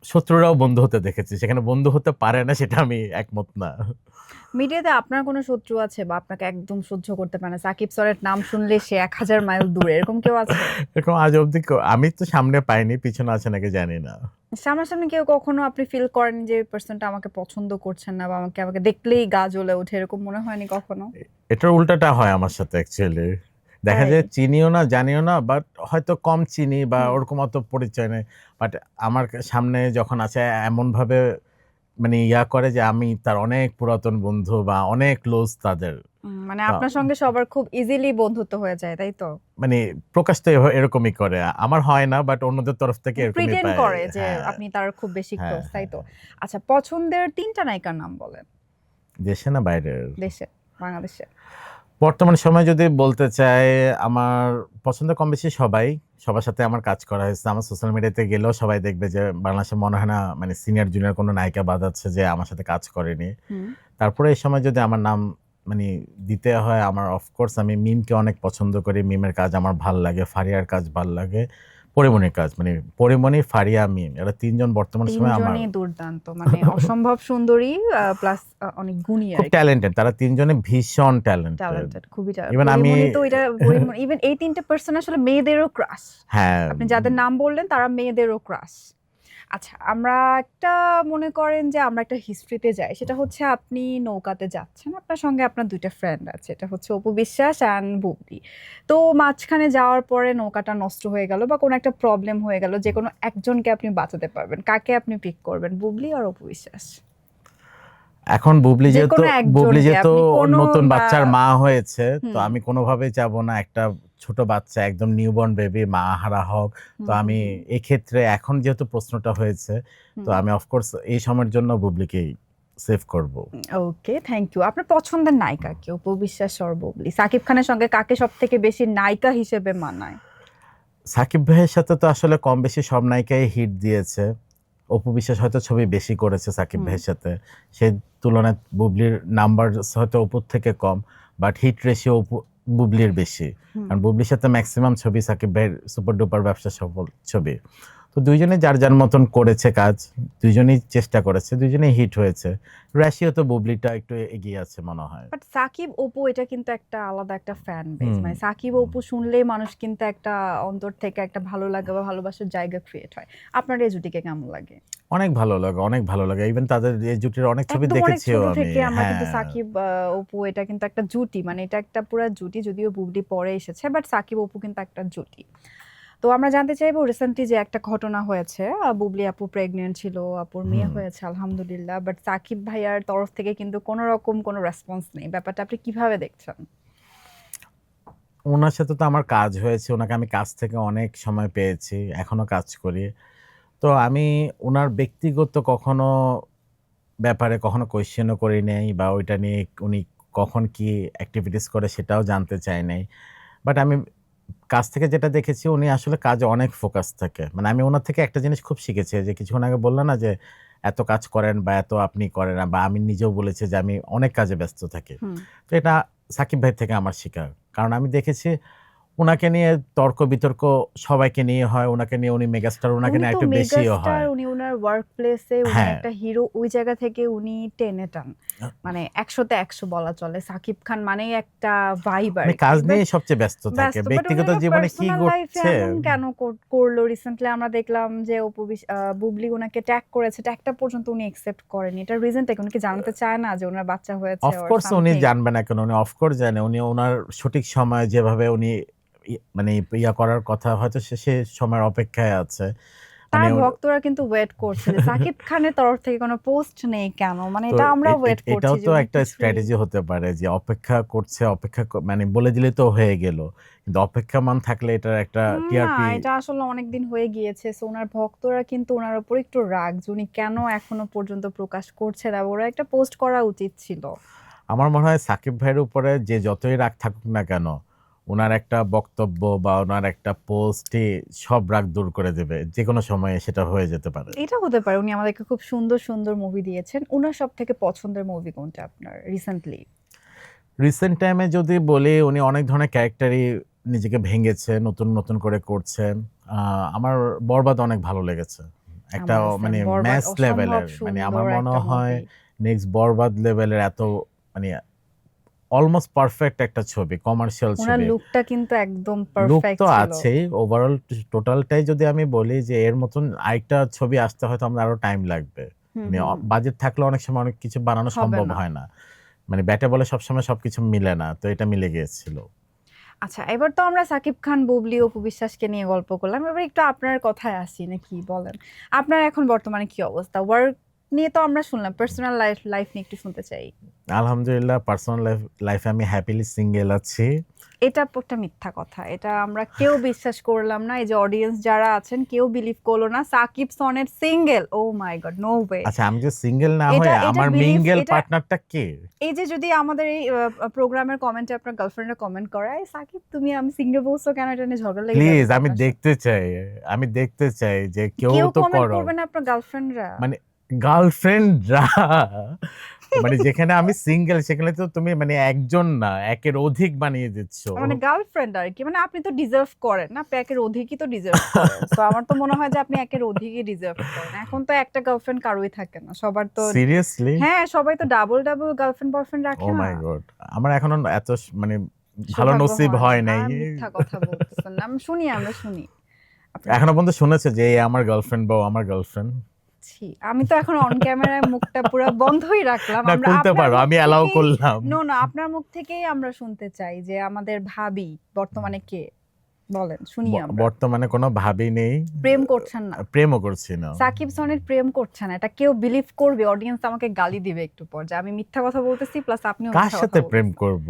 শত্রুরাও বন্ধু হতে দেখেছি। সেখানে বন্ধু হতে পারে না সেটা আমি একমত না। মিডিয়াতে আপনার কোনো শত্রু আছে বা আপনাকে একদম সহ্য করতে পারে না? সাকিব স্যারের নাম শুনলে সে ১,০০০ মাইল দূরে, এরকম কেউ আছে? এরকম আজ অব্দি আমি তো সামনে পাইনি, পিছনে আছে নাকি জানি না। সামনাসামনি কেউ কখনো আপনি ফিল করেন যে পারসনটা আমাকে পছন্দ করছেন না বা আমাকে দেখলেই গা জ্বলে ওঠে, এরকম মনে হয়নি কখনো? এটার উল্টাটা হয় আমার সাথে অ্যাকচুয়ালি। দেখা তাই? যায় চিনিও না, জানিও না, বাট হয়তো কম চিনি বা হুম। ওরকম অত পরিচয় নেই। বাট আমার সামনে যখন আসে এমনভাবে মানে করে যে আমি তার অনেক পুরাতন বন্ধু বা অনেক ক্লোজ তাদের। মানে তো আপনার সঙ্গে সবার খুব ইজিলি বন্ধুত্ব হয়ে যায়, তাই তো? মানে প্রকাশ তো এরকমই করে। আমার হয় না, বাট অন্যদের তরফ থেকে এরকমই প্রিটেন্ড পাই। করে যে হ্যাঁ, আপনি তার খুব বেশি হ্যাঁ, ক্লোজ, তাই হ্যাঁ। তো? আচ্ছা, পছন্দের ৩ টা নায়িকার নাম বলেন। দেশে না বাইরের? দেশে, বাংলাদেশে। বর্তমান সময়ে যদি বলতে চাই, আমার পছন্দ কম বেশি সবাই। সবার সাথে আমার কাজ করা হয়েছে। আমার সোশ্যাল মিডিয়াতে গেলেও সবাই দেখবে যে বাংলাদেশে মনে হয় না মানে সিনিয়র জুনিয়র কোনো নায়িকা বাদ আছে যে আমার সাথে কাজ করেনি। হুম। তারপরে এই সময় যদি আমার নাম মানে দিতে হয়, আমার অফকোর্স আমি মিমকে অনেক পছন্দ করি। মিমের কাজ আমার ভাল লাগে। ফারিয়ার কাজ ভাল লাগে। পরিমণির কাজ মানে পরিমণি, ফারিয়া, মিম এরা ৩ জন বর্তমান ৩ সময়ে আমার জনই দুর্দান্ত। মানে অসম্ভব সুন্দরী প্লাস অনেক গুণী খুব আরকি। ট্যালেন্টেড। তারা ৩ জনে ভীষণ ট্যালেন্টেড। ট্যালেন্টেড, খুবই ইভেন আমি পরিমণি তো এটা ইভেন এই ৩ টে পারসন আসলে মেয়েদেরও ক্রাশ। হ্যাঁ, আপনি যাদের নাম বললেন তারা মেয়েদেরও ক্রাশ। আচ্ছা, আমরা একটা মনে করেন যে আমরা একটা হিস্ট্রিতে যাই। সেটা হচ্ছে আপনি নৌকাতে যাচ্ছেন। আপনার সঙ্গে আপনার ২ টা ফ্রেন্ড আছে। এটা হচ্ছে অপু বিশ্বাস অ্যান্ড বুবলি। তো মাঝখানে যাওয়ার পরে নৌকাটা নষ্ট হয়ে গেল বা কোনো একটা প্রবলেম হয়ে গেল। যেকোনো একজনকে আপনি বাঁচাতে পারবেন। কাকে আপনি পিক করবেন? বুবলি আর অপু বিশ্বাস? এখন বুবলি যেকোনো একজনকে যেহেতু আপনি ওর কোনো নতুন বা বাচ্চার মা হয়েছে, তো হুম, আমি কোনোভাবেই চাবো না একটা ছোট বাচ্চা একদম নিউবর্ন বেবি মা-হারা হোক। তো হুম, হুম, আমি হুম, এই ক্ষেত্রে এখন যেহেতু প্রশ্নটা হয়েছে, তো হুম। আমি অফকোর্স এই সময়ের জন্য বুবলিকেই সেভ করব। ওকে, থ্যাংক ইউ। আপনার পছন্দের নায়িকা কে? অপু বিশ্বাস আর বুবলি? সাকিব খানের সঙ্গে কাকে সবথেকে বেশি নায়িকা হিসেবে মানায়? সাকিব ভাইয়ের সাথে তো আসলে কম বেশি সব নায়িকাই হিট দিয়েছে। অপু বিশ্বাস হয়তো ছবি বেশি করেছে সাকিব হুম, ভাইয়ের সাথে। সেই তুলনায় বুবলির নাম্বার হয়তো অপুর থেকে কম, বাট হিট রেশিও বুবলির বেশি। হুম। কারণ বুবলির সাথে মেক্সিমাম ছবি সাকিব ভাইয়ের সুপার ডুপার ব্যবসা সফল ছবি। তো ২ জনেই যার, যার মতন করেছে কাজ। ২ জনেই চেষ্টা করেছে। ২ জনেই হিট হয়েছে। রেশিও তো বুবলিটা একটু এগিয়ে আছে মনে হয়। বাট সাকিব অপু এটা কিন্তু একটা আলাদা একটা ফ্যান বেস। হুম। মানে সাকিব অপু শুনলেই মানুষ কিন্তু একটা অন্তর থেকে একটা ভালো লাগা বা ভালোবাসার জায়গা ক্রিয়েট হয়। আপনার এই জুটিকে কেমন লাগে? অনেক ভালো লাগে, অনেক ভালো লাগে। ইভেন তাদের এই জুটির অনেক ছবি একদম অনেক দেখেছিও ছোট আমি। থেকে আমরা কিন্তু হ্যাঁ। সাকিব অপু এটা কিন্তু একটা জুটি। মানে এটা একটা পুরা জুটি, যদিও বুবলি পরে এসেছে। বাট সাকিব অপু কিন্তু একটা জুটি। তো আমরা জানতে চাইবো রিসেন্টলি যে একটা ঘটনা হয়েছে, বুবলি আপু প্রেগন্যান্ট ছিল, আপুর মেয়ে হুম। হয়েছে আলহামদুলিল্লাহ। বাট সাকিব ভাইয়ার তরফ থেকে কিন্তু কোনো রকম কোনো রেসপন্স নেই। ব্যাপারটা আপনি কিভাবে দেখছেন? ওনার সাথে তো আমার কাজ হয়েছে, ওনাকে আমি কাজ থেকে অনেক সময় পেয়েছি, এখনো কাজ করি। তো আমি ওনার ব্যক্তিগত ব্যাপারে কখনো কোয়েশ্চেনও করি নাই, বা ওইটা নিয়ে উনি কখন কি অ্যাক্টিভিটিস করে সেটাও জানতে চাই নাই। বাট আমি কাজ থেকে যেটা দেখেছি, উনি আসলে কাজে অনেক ফোকাস থাকে। মানে আমি ওনার থেকে একটা জিনিস খুব শিখেছি, যে কিছুক্ষণ আগে বললাম না যে এত কাজ করেন বা এত আপনি করেন না, বা আমি নিজেও বলেছি যে আমি অনেক কাজে ব্যস্ত থাকি। হুম। তো এটা সাকিব ভাই থেকে আমার শিকার। কারণ আমি দেখেছি উনাকে নিয়ে তর্ক বিতর্ক সবাইকে নিয়ে হয়, উনাকে নিয়ে উনি মেগাস্টার, উনাকে উনি নিয়ে তো একটু বেশিও মেগাস্টার, হয়। উনি ওনার ওয়ার্ক প্লেসে উনি হ্যাঁ। একটা হিরো, ওই জায়গা থেকে উনি টেনে টান, মানে 100-তে 100 বলা চলে। সাকিব খান মানেই একটা ভাইব আর উনি কি। কাজ বাট নিয়ে সবচেয়ে ব্যস্ত থাকে, বাট উনি ব্যক্তিগত ওনার জীবনে কি পার্সোনাল লাইফে করছে। এমন কেন করলো? রিসেন্টলি আমরা দেখলাম যে বুবলি ওনাকে ট্যাগ করেছে, ট্যাগটা পর্যন্ত উনি একসেপ্ট করেনি। এটার রিজনটা কি? উনি কি জানাতে চায় না যে ওনার বাচ্চা হয়েছে অর অফকোর্স উনি সামথিং? জানবে না কেন, উনি অফকোর্স জানে। উনি ওনার সঠিক সময় যেভাবে উনি মানে ইয়া করার কথা, হয়তো সে সময়ের অপেক্ষায় আছে। মানে তার ভক্তরা কিন্তু ওয়েট করছে যে সাকিব খানের তরফ থেকে কোনো পোস্ট নেই কেন? মানে তো এটা আমরা ওয়েট করছি এটাও যে তো উনি একটা কিছুই। স্ট্র্যাটেজি হতে পারে, যে অপেক্ষা করছে, মানে বলে দিলে তো হয়ে গেল। কিন্তু অপেক্ষামান থাকলে এটার একটা না, টিআরপি। এটা আসলে অনেকদিন হয়ে গিয়েছে। সো ওনার ভক্তরা কিন্তু ওনার উপর একটু রাগ যে উনি কেন এখনো পর্যন্ত প্রকাশ করছে না। ওরা একটা পোস্ট করা উচিত ছিল। আমার মনে হয় সাকিব ভাইয়ের উপরে যে যতই রাগ থাকুক না কেন, উনার একটা বক্তব্য বা উনার একটা পোস্টই সব রাগ দূর করে দেবে, যে কোনো সময়ে সেটা হয়ে যেতে পারে। এটা হতে পারে। উনি আমাদেরকে খুব সুন্দর, সুন্দর মুভি দিয়েছেন। উনার সবথেকে পছন্দের মুভি কোনটা আপনার রিসেন্টলি? রিসেন্ট টাইমে যদি বলি, উনি অনেক ধরনের ক্যারেক্টারই নিজেকে ভেঙেছে, নতুন নতুন করে করছেন। আমার বরবাদ অনেক ভালো লেগেছে। একটা আমারও সেম। মানে বরবাদ ম্যাস অসম্ভব লেভেলের, মানে আমার সুন্দর মনে একটা হয় মুভি। নেক্সট বরবাদ লেভেলের এত মানে অলমোস্ট পারফেক্ট একটা ছবি, কমার্শিয়াল উনার ছবি। লুকটা কিন্তু একদম লুক পারফেক্ট তো ছিল। আছেই, ওভারঅল টোটালটাই যদি আমি বলি যে এর মতন আরেকটা ছবি আসতে হয়তো আমরা আরো টাইম লাগবে। হুম, মানে হুম, হুম। বাজেট থাকলে অনেক সময় অনেক কিছু বানানো হবে সম্ভব না। হয় না। মানে ব্যাটে বলে সবসময় সবকিছু মিলে না, তো এটা মিলে গিয়েছিল। আচ্ছা, এবার তো আমরা সাকিব খান, বুবলি, অপু বিশ্বাসকে নিয়ে গল্প করলাম। এবার একটু আপনার কথায় আসি, নাকি বলেন? আপনার এখন বর্তমানে কি অবস্থা? ওয়ার্ক নিয়ে তো আমরা শুনলাম, পার্সোনাল লাইফ নিয়ে একটু শুনতে চাই। আলহামদুলিল্লাহ, পার্সোনাল লাইফে আমি হ্যাপিলি সিঙ্গেল আছি। এটা একটা মিথ্যা কথা। এটা আমরা কেউ বিশ্বাস করলাম না। এই যে অডিয়েন্স যারা আছেন কেউ বিলিভ করলো না Shakib sonnet single. O my god, no way. আচ্ছা, আমি যে সিঙ্গেল না এটা হয়ে এটা আমার বিলিভ, মিঙ্গেল এটা পার্টনারটা কে? এই যে যদি আমাদের এই প্রোগ্রামের কমেন্টে আপনার গার্লফ্রেন্ডরা কমেন্ট করে, "এই সাকিব তুমি আমি সিঙ্গেল বলছো কেন?" এটা নিয়ে ঝগড়া লেগে যাবে প্লিজ, তো আমি আপনার সাথে। দেখতে চাই, আমি দেখতে চাই যে কেউ কেউ তো কমেন্ট করো। করবে না আপনার গার্লফ্রেন্ডরা? মানে গার্লফ্রেন্ডরা, মানে যেখানে আমি সিঙ্গেল সেখানে তো তুমি মানে একজন না, একের অধিক বানিয়ে দিচ্ছ। মানে গার্লফ্রেন্ড আর কি। মানে আপনি তো ডিজার্ভ করেন না, আপনি একের অধিকই তো ডিজার্ভ করেন। সো আমার তো মনে হয় যে আপনি একের অধিকই ডিজার্ভ করেন। এখন তো একটা গার্লফ্রেন্ড কারোই থাকে না, সবার তো। সিরিয়াসলি? হ্যাঁ, সবাই তো ডাবল ডাবল গার্লফ্রেন্ড বয়ফ্রেন্ড ও রাখে না। মাই গড! আমার এখনো এত মানে ভালো সৌভাগ্য নসিব হয় হয় না। নাই। আর মিথ্যা কথা বলতেছেন না। আমরা শুনি আপনার। এখনো পর্যন্ত শুনেছে যে এই আমার গার্লফ্রেন্ড বা ও আমার গার্লফ্রেন্ড? ছি, আমি তো এখন অন ক্যামেরায় মুখটা পুরো বন্ধই রাখলাম। না, আমরা খুলতে আপনার পারো, মুখ আমি অ্যালাউ থেকেই, করলাম। নো আপনার মুখ থেকেই আমরা শুনতে চাই যে আমাদের ভাবি বর্তমানে কে? বলেন, শুনি আমরা। বর্তমানে কোনো ভাবি নেই। প্রেম করছেন না? প্রেমও করছি না। সাকিব সনের প্রেম করছে না, এটা কেউ বিলিভ করবে? অডিয়েন্স আমাকে গালি দিবে একটু পর যে আমি মিথ্যা কথা বলতেছি, প্লাস আপনিও কার মিথ্যা কথা সাথে প্রেম বলতেছেন। করব?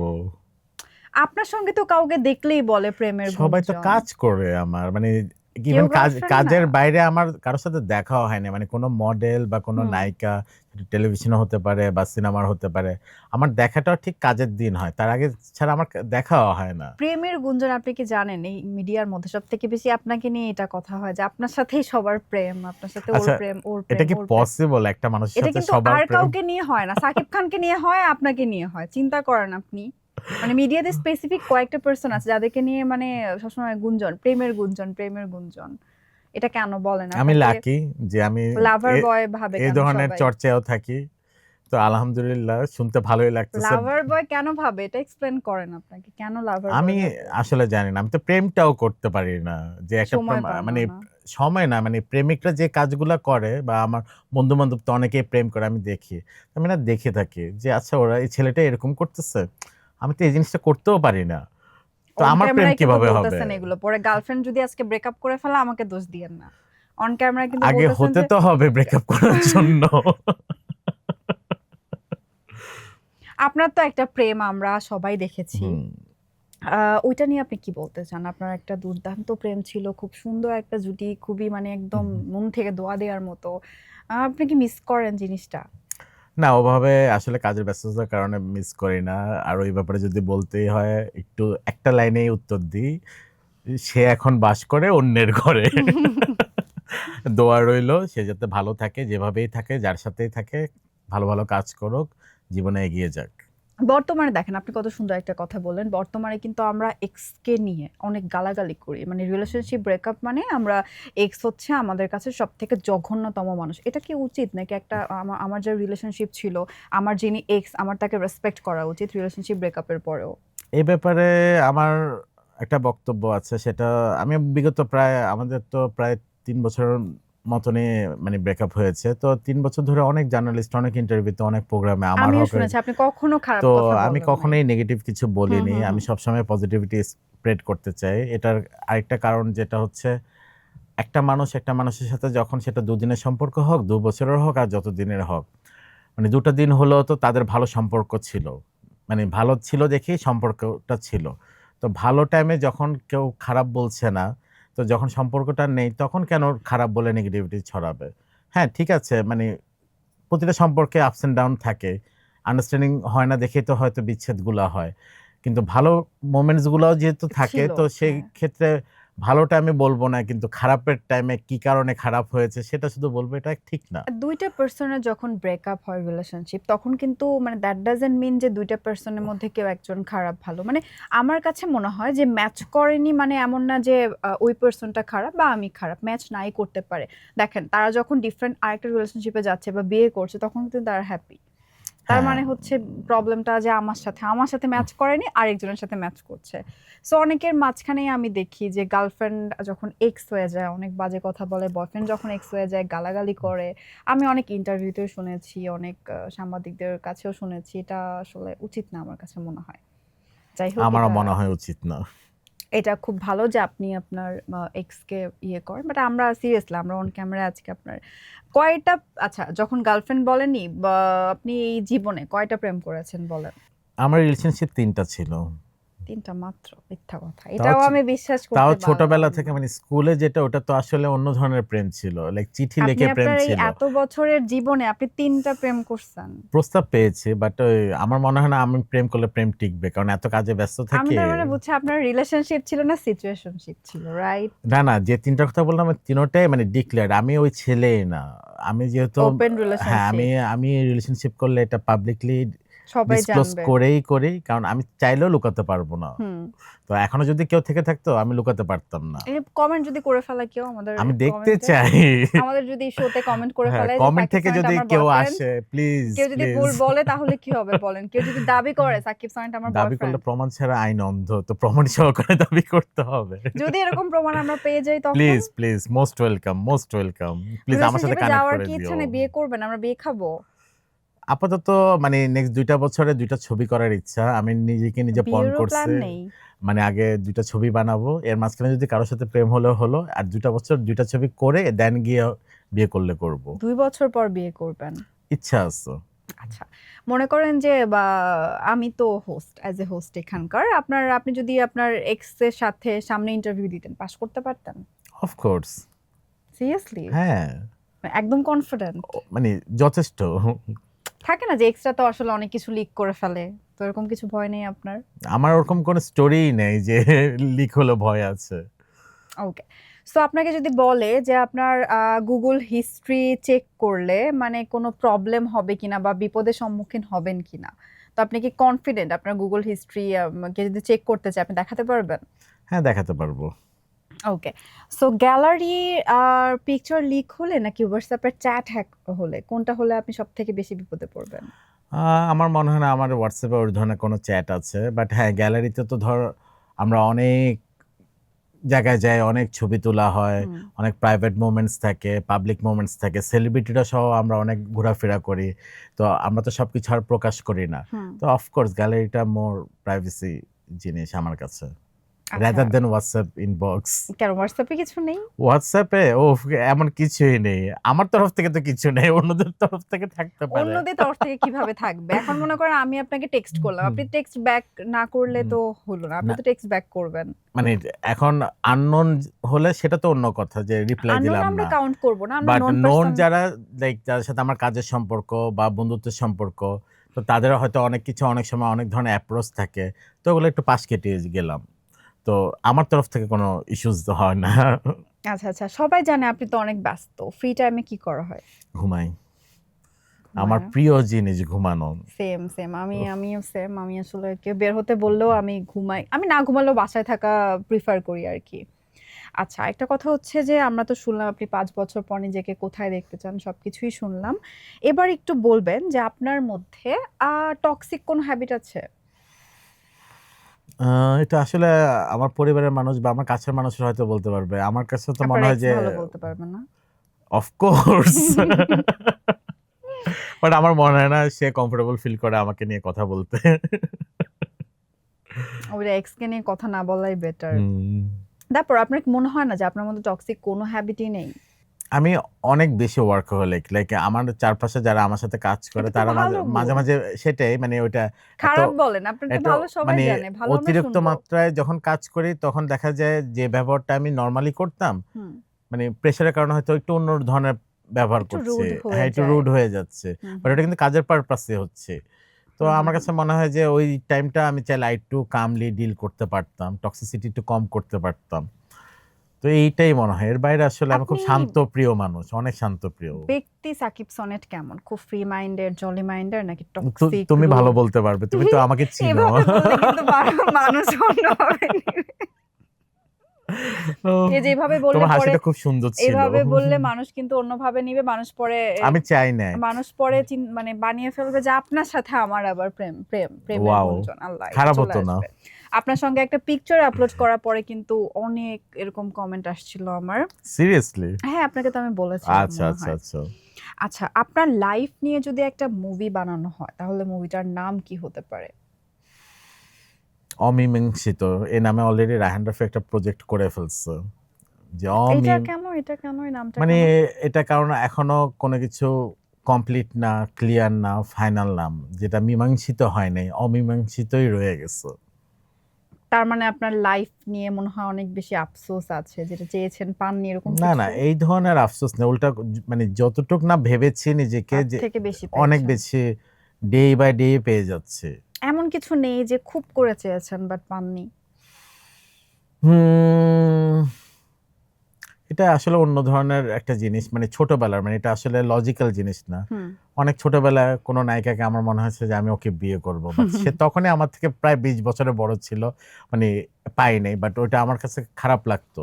আপনার সঙ্গে তো কাউকে দেখলেই বলে প্রেমের সবাই তো গুঞ্জন। কাজ করে আমার, মানে কেউ ইভেন গার্লফ্রেন্ড না? কাজের বাইরে আমার কারোর সাথে দেখাও হয়নি। মানে কোনো মডেল বা কোনো হুম। নায়িকা, টেলিভিশনে হতে পারে বা সিনেমার হতে পারে, আমার দেখাটাও ঠিক কাজের দিন হয়, তার আগে ছাড়া আমার দেখাও হয় না। প্রেমের গুঞ্জন আপনি কি জানেন? এই মিডিয়ার মধ্যে সবথেকে বেশি আপনাকে নিয়ে এটা কথা হয় যে আপনার সাথেই সবার প্রেম, আপনার সাথে ওর আচ্ছা, প্রেম, ওর এটা প্রেম, কি ওর প্রেম। পসিবল একটা মানুষের এটা সাথে কিন্তু সবার আর প্রেম? কাউকে নিয়ে হয় না। সাকিব খানকে নিয়ে হয়, আপনাকে নিয়ে হয়। চিন্তা করেন আপনি। মানে মিডিয়াতে স্পেসিফিক কয়েকটা পার্সন আছে যাদেরকে নিয়ে মানে সবসময় গুঞ্জন, প্রেমের গুঞ্জন, প্রেমের গুঞ্জন। এটা কেন বলেন? আমি আপনাকে লাকি যে আমি লাভার এ বয় ভাবে এই কেন ধরনের সবাই? চর্চায়ও থাকি। তো আলহামদুলিল্লাহ, শুনতে ভালোই লাগতেছে। লাভার বয় কেন ভাবে? এটা এক্সপ্লেন করেন আপনাকে। কেন লাভার আমি বয় ভাবে? আসলে জানি না। আমি তো প্রেমটাও করতে পারি না। যে একটা সময় পান মানে না। সময় না, মানে প্রেমিকরা যে কাজগুলা করে বা আমার বন্ধু-বান্ধব তো অনেকেই প্রেম করে, আমি দেখি। আমি না দেখে থাকি যে আচ্ছা, ওরা এই ছেলেটা এরকম করতেছে। আমি তো এই জিনিসটা করতেও পারি না। তো অন আমার প্রেম ক্যামেরায় কিন্তু কিভাবে হবে? বলতেছেন এগুলো। পরে গার্লফ্রেন্ড যদি আজকে ব্রেকআপ করে ফেলে আমাকে দোষ দিয়েন না। অন ক্যামেরায় কিন্তু আগে বলতেছেন হতে যে তো হবে ব্রেকআপ করার জন্য। আপনার তো একটা প্রেম আমরা সবাই দেখেছি। হুম। ওইটা নিয়ে আপনি কি বলতে চান? আপনার একটা দুর্দান্ত প্রেম ছিল, খুব সুন্দর একটা জুটি, খুবই মানে একদম হুম। মন থেকে দোয়া দেওয়ার মতো। আপনি কি মিস করেন জিনিসটা? না, ওভাবে আসলে কাজের ব্যস্ততার কারণে মিস করি না। আর ওই ব্যাপারে যদি বলতেই হয় একটু একটা লাইনেই উত্তর দিই। সে এখন বাস করে অন্যের ঘরে। দোয়া রইলো সে যাতে ভালো থাকে, যেভাবেই থাকে, যার সাথেই থাকে, ভালো, ভালো কাজ করুক, জীবনে এগিয়ে যাক। বর্তমানে দেখেন আপনি কত সুন্দর একটা কথা বললেন। বর্তমানে কিন্তু আমরা এক্স কে নিয়ে অনেক গালাগালি করি। মানে রিলেশনশিপ ব্রেকআপ মানে আমরা এক্স হচ্ছে আমাদের কাছে সবথেকে জঘন্যতম মানুষ। এটা কি উচিত নাকি একটা আমার আমার যে রিলেশনশিপ ছিল, আমার যিনি এক্স আমার তাকে রেসপেক্ট করা উচিত রিলেশনশিপ ব্রেকআপের পরেও? এই ব্যাপারে আমার একটা বক্তব্য আছে। সেটা আমি বিগত আমাদের তো প্রায় ৩ বছরের মতনই মানে ব্রেকআপ হয়েছে। তো ৩ বছর ধরে অনেক জার্নালিস্ট, অনেক ইন্টারভিউতে, অনেক প্রোগ্রামে আমার আমিও হকে শুনেছি আপনি কখনো খারাপ তো কথা আমি বলেন নাই। কখনোই নেগেটিভ কিছু হুম, বলিনি। হুম, আমি হুম। সবসময় পজিটিভিটি স্প্রেড করতে চাই। এটার আরেকটা কারণ যেটা হচ্ছে একটা মানুষ একটা মানুষের সাথে যখন সেটা ২ দিনের সম্পর্ক হোক, ২ বছরের হোক আর যত দিনের হোক। মানে ২ টা দিন হলেও তো তাদের ভালো সম্পর্ক ছিল। মানে ভালো ছিল দেখেই সম্পর্কটা ছিল। তো ভালো টাইমে যখন কেউ খারাপ বলছে না, তো যখন সম্পর্কটা নেই তখন কেন খারাপ বলে নেগেটিভিটি ছড়াবে? হ্যাঁ, ঠিক আছে মানে প্রতিটা সম্পর্কে আপস অ্যান্ড ডাউন থাকে। আন্ডারস্ট্যান্ডিং হয় না দেখেই তো হয়তো বিচ্ছেদগুলা হয়। কিন্তু ভালো মোমেন্টস গুলাও যেহেতু থাকে ছিল, তো সেই হ্যাঁ। ক্ষেত্রে ভালোটা আমি বলব না কিন্তু খারাপের টাইমে কি কারণে খারাপ হয়েছে সেটা শুধু বলব এটা ঠিক না। ২ টা পারসনের যখন ব্রেকআপ হয় রিলেশনশিপ তখন কিন্তু মানে দ্যাট ডাজন্ট মিন যে ২ টা পারসনের মধ্যে কেউ একজন খারাপ ভালো। মানে আমার কাছে মনে হয় যে ম্যাচ করেনি মানে এমন না যে ওই পারসনটা খারাপ বা আমি খারাপ। ম্যাচ নাই করতে পারে। দেখেন তারা যখন ডিফারেন্ট আরেকটা রিলেশনশিপে যাচ্ছে বা বিয়ে করছে তখন কিন্তু তারা হ্যাপি। তার হ্যাঁ, মানে হচ্ছে প্রবলেমটা যে আমার সাথে ম্যাচ করেনি আরেকজনের সাথে ম্যাচ করছে। সো অনেকের মাঝখানেই আমি দেখি যে গার্লফ্রেন্ড যখন এক্স হয়ে যায় অনেক বাজে কথা বলে, বয়ফ্রেন্ড যখন এক্স হয়ে যায় গালাগালি করে। আমি অনেক ইন্টারভিউতেও শুনেছি, অনেক সাংবাদিকদের কাছেও শুনেছি। এটা আসলে উচিত না আমার কাছে মনে হয়। যাই হোক আমারও এটা মনে হয় উচিত না। এটা খুব ভালো যে আপনি আপনার এক্স কে ইয়ে করেন। বাট আমরা সিরিয়াসলি আমরা অন ক্যামেরা আজকে আপনার কয়টা আচ্ছা যখন গার্লফ্রেন্ড বলেনি বা আপনি এই জীবনে কয়টা প্রেম করেছেন বলেন? আমার রিলেশনশিপ ৩ টা ছিল। ৩ টা মাত্র। মিথ্যা কথা। তাও এটাও ছি আমি বিশ্বাস তাও করতে পারলাম ছোটবেলা থেকে না। মানে স্কুলে যেটা ওটা তো আসলে অন্য ধরনের প্রেম ছিল। লাইক চিঠি আপনি লিখে প্রেম আপনার এই ছিল। এত বছরের জীবনে আপনি ৩ টা প্রেম করছেন। প্রস্তাব পেয়েছি বাট ওই আমার মনে হয় না আমি প্রেম করলে প্রেম টিকবে। কারণ এত কাজে ব্যস্ত আমি থাকি। তার মানে বুঝছি আপনার রিলেশনশিপ ছিল না সিচুয়েশনশিপ ছিল, রাইট? না, না যে ৩ টার কথা বললাম ওই ৩ টাই মানে ডিক্লেয়ার্ড। আমি ওই ছেলেই না। আমি যেহেতু ওপেন হ্যাঁ, আমি রিলেশনশিপ। আমি রিলেশনশিপ করলে এটা পাবলিকলি সবাই ডিসক্লোজ জানবে। করেই করি। কারণ আমি চাইলেও লুকাতে পারব না। হুম। তো এখনো যদি কেউ থেকে থাকতো আমি লুকাতে পারতাম না। এই কমেন্ট যদি করে ফেলে কেউ আমাদের আমি দেখতে কমেন্টে, চাই। আমাদের যদি শোতে কমেন্ট করে হ্যাঁ, ফেলে যে কমেন্ট সাকিব থেকে সানিট যদি আমার কেউ বয়ফ্রেন্ড, আসে প্লিজ, কেউ যদি প্লিজ। ভুল বলে তাহলে কি হবে বলেন? কেউ যদি দাবি করে সাকিব সানিট আমার দাবি করলে বয়ফ্রেন্ড, প্রমাণ ছাড়া আইন অন্ধ। তো প্রমাণ সহকারে দাবি করতে হবে। যদি এরকম প্রমাণ আমরা পেয়ে যাই তখন please, please most welcome, most welcome. Please আমার সাথে রিলেশনশিপে কানেক্ট যাওয়ার করে কি ইচ্ছা দিও। নেই? বিয়ে করবেন? আমরা বিয়ে খাবো। আপাতত মানে নেক্সট ২ টা বছরে ২ টা ছবি করার ইচ্ছা। আমি নিজেকে নিজে পণ বিয়েরও প্ল্যান করছি। নেই? মানে আগে ২ টা ছবি বানাবো। এর মাঝখানে যদি কারো সাথে প্রেম হলেও হলো। আর ২ টা বছর ২ টা ছবি করে দেন গিয়ে বিয়ে করলে করব। ২ বছর পর বিয়ে করবেন। ইচ্ছা আছে। আচ্ছা। মনে করেন যে বা আমি তো হোস্ট, অ্যাজ এ হোস্ট এখানকার। আপনি যদি আপনার এক্স এর সাথে সামনে ইন্টারভিউ দিতেন, পাস করতে পারতেন? Of course. সিরিয়াসলি? হ্যাঁ, একদম কনফিডেন্ট? মানে যথেষ্ট। থাকে না যে এক্সরা তো আসলে অনেক কিছু লিক করে ফেলে। তো এরকম কিছু ভয় নেই আপনার? আমার ওরকম কোনো স্টোরিই নেই যে লিক হলো ভয় আছে। ওকে। সো আপনাকে যদি বলে যে আপনার Google হিস্ট্রি চেক করলে মানে কোনো প্রবলেম হবে কিনা বা বিপদের সম্মুখীন হবেন কিনা? তো আপনি কি কনফিডেন্ট আপনার Google হিস্ট্রি কেউ যদি চেক করতে চায় আপনি দেখাতে পারবেন? হ্যাঁ, দেখাতে পারবো। ওকে। সো গ্যালারি আর পিকচার লিক হলে নাকি WhatsApp এর চ্যাট হ্যাক হলে কোনটা হলে আপনি সবথেকে বেশি বিপদে পড়বেন? আ আমার মনে হয় না আমার WhatsApp এ ওই ধরনের কোনো চ্যাট আছে। বাট হ্যাঁ, গ্যালারিতে তো আমরা অনেক জায়গায় যাই, অনেক ছবি তোলা হয়, হুম। অনেক প্রাইভেট মোমেন্টস থাকে, পাবলিক মোমেন্টস থাকে। সেলিব্রিটিরা সহ আমরা অনেক ঘোরাফেরা করি। তো আমরা তো সবকিছু আর প্রকাশ করি না। হুম। তো অফ কোর্স গ্যালারিটা মোর প্রাইভেসি জিনিস আমার কাছে। আচ্ছা, রাদার দেন হোয়াটসঅ্যাপ ইনবক্স। কেন হোয়াটসঅ্যাপে কিছু নেই? হোয়াটসঅ্যাপে এমন কিছুই নেই। আমার তরফ থেকে তো কিছু নেই, অন্যদের তরফ থেকে থাকতে পারে। অন্যদের তরফ থেকে কিভাবে থাকবে? এখন মনে করেন আমি আপনাকে টেক্সট করলাম, আপনি টেক্সট ব্যাক না করলে তো হলো না, আপনি না, তো টেক্সট ব্যাক করবেন। মানে এখন আননোন হলে সেটা তো অন্য কথা, যে রিপ্লাই আননোন দিলাম আমরা না। কাউন্ট করব না, আমরা বাট নন নোন পারসন। যারা, লাইক যাদের সাথে আমার কাজের সম্পর্ক বা বন্ধুত্বের সম্পর্ক, তো তাদের হয়তো অনেক কিছু অনেক সময় অনেক ধরনের অ্যাপ্রোচ থাকে, তো ওগুলো একটু পাশ কেটে গেলাম। তো আমার তরফ থেকে কোনো ইস্যুস তো হয় না। আচ্ছা আচ্ছা, সবাই জানে আপনি তো অনেক ব্যস্ত, ফ্রি টাইমে কি করা হয়? ঘুমাই। আমার প্রিয় জিনিস ঘুমানো। সেম সেম, আমিও সেম। আমি আসলে কেউ বের হতে বললেও আমি ঘুমাই, আমি না ঘুমালেও বাসায় থাকা প্রিফার করি আর কি। আচ্ছা, একটা কথা হচ্ছে যে আমরা তো শুনলাম আপনি ৫ বছর পর নিজেকে কোথায় দেখতে চান, সবকিছুই শুনলাম। এবার একটু বলবেন যে আপনার মধ্যে টক্সিক কোন হ্যাবিট আছে? এটা আসলে আমার পরিবারের মানুষ বা আমার কাছের মানুষরা হয়তো বলতে পারবে। আমার কাছে তো আপনার মনে হয় এক্স যে ভালো বলতে পারবে না? অফকোর্স। বাট আমার মনে হয় না সে কমফোর্টেবল ফিল করে আমাকে নিয়ে কথা বলতে। ওই এক্সকে নিয়ে কথা না বলাই বেটার। হুম। তারপর আপনার কি মনে হয় না যে আপনার মধ্যে টক্সিক কোনো হ্যাবিটই নেই? আমি অনেক বেশি ওয়ার্কাহলিক। লাইক আমার চারপাশে যারা আমার সাথে কাজ করে এটা তো তারা মাঝে ভালো মাঝে, গুণ। মাঝে সেটাই মানে ওইটা এত খারাপ বলেন, আপনার তো এত ভালো সবাই মানে জানে, ভালো আমরা অতিরিক্ত শুনবো। মাত্রায় যখন কাজ করি তখন দেখা যায় যে ব্যবহারটা আমি নরমালি করতাম, হুম, মানে প্রেশারের কারণে হয়তো একটু অন্য ধরনের ব্যবহার একটু করছি। রুড হয়ে হ্যাঁ, একটু যায়। রুড হয়ে যাচ্ছে। হুম বাট হুম ওটা কিন্তু কাজের পারপাসে হচ্ছে। তো হুম আমার হুম কাছে মনে হয় যে ওই টাইমটা আমি চাইলে আরেকটু কামলি ডিল করতে পারতাম। টক্সিসিটি একটু কম করতে পারতাম। তো এইটাই মনে হয়। এর বাইরে আসলে আমি খুব আপনি শান্তপ্রিয় মানুষ, অনেক শান্তপ্রিয়। ব্যক্তি সাকিব সনেট কেমন? খুব ফ্রি মাইন্ডেড, জলি মাইন্ডেড নাকি তো টক্সিক, তুমি ভালো রুড? বলতে পারবে। তুমি তো আমাকে চিনো। এভাবে বললে কিন্তু মানুষ অন্যভাবে নিবে। এই যে এভাবে বললে তোমার পরে, হাসিটা খুব সুন্দর ছিল। এভাবে বললে মানুষ কিন্তু অন্যভাবে নিবে। মানুষ পরে আমি চাই না। মানুষ পরে মানে বানিয়ে ফেলবে যে আপনার সাথে আমার আবার প্রেমের ওয়াও! গুঞ্জন, আল্লাহ এটা খারাপ চলে হতো না। আসবে। আপনার সঙ্গে একটা পিকচার আপলোড করার পরে কিন্তু অনেক এরকম কমেন্ট আসছিল আমার। সিরিয়াসলি? হ্যাঁ, আপনাকে তো আমি বলেছিলাম আচ্ছা, মনে আচ্ছা, হয়। আচ্ছা। আচ্ছা, আপনার লাইফ নিয়ে যদি একটা মুভি বানানো হয় তাহলে মুভিটার নাম কি হতে পারে? অমীমাংসিত। এই নামে অলরেডি রায়হান রাফি একটা প্রজেক্ট করে ফেলছে। যে এটা কেন এই নামটা মানে কেন? এটা কারণ এখনো কোনো কিছু কমপ্লিট না, ক্লিয়ার না, ফাইনাল নাম। যেটা মীমাংসিত হয় নাই, অমীমাংসিতই রয়ে গেছে। তার মানে আপনার লাইফ নিয়ে মনে হয় অনেক বেশি আফসোস আছে, যেটা চেয়েছেন পাননি, এরকম না, কিছু? না, এই ধরনের আফসোস নেই। উল্টা মানে যতটুক না ভেবেছি নিজেকে, তার যে থেকে বেশি অনেক পেয়েছেন? বেশি ডে বাই ডে পেয়ে যাচ্ছে। এমন কিছু নেই যে খুব করে চেয়েছেন বাট পাননি? হুম, এটা আসলে অন্য ধরনের একটা জিনিস, মানে ছোটবেলার, মানে এটা আসলে লজিক্যাল জিনিস না। হুম। অনেক ছোটবেলায় কোনো নায়িকাকে আমার মনে হয়েছে যে আমি ওকে বিয়ে করব। বাট সে তখনই আমার থেকে প্রায় ২০ বছরের বড় ছিল। মানে পাই নাই। বাট ওইটা আমার কাছে খারাপ লাগতো।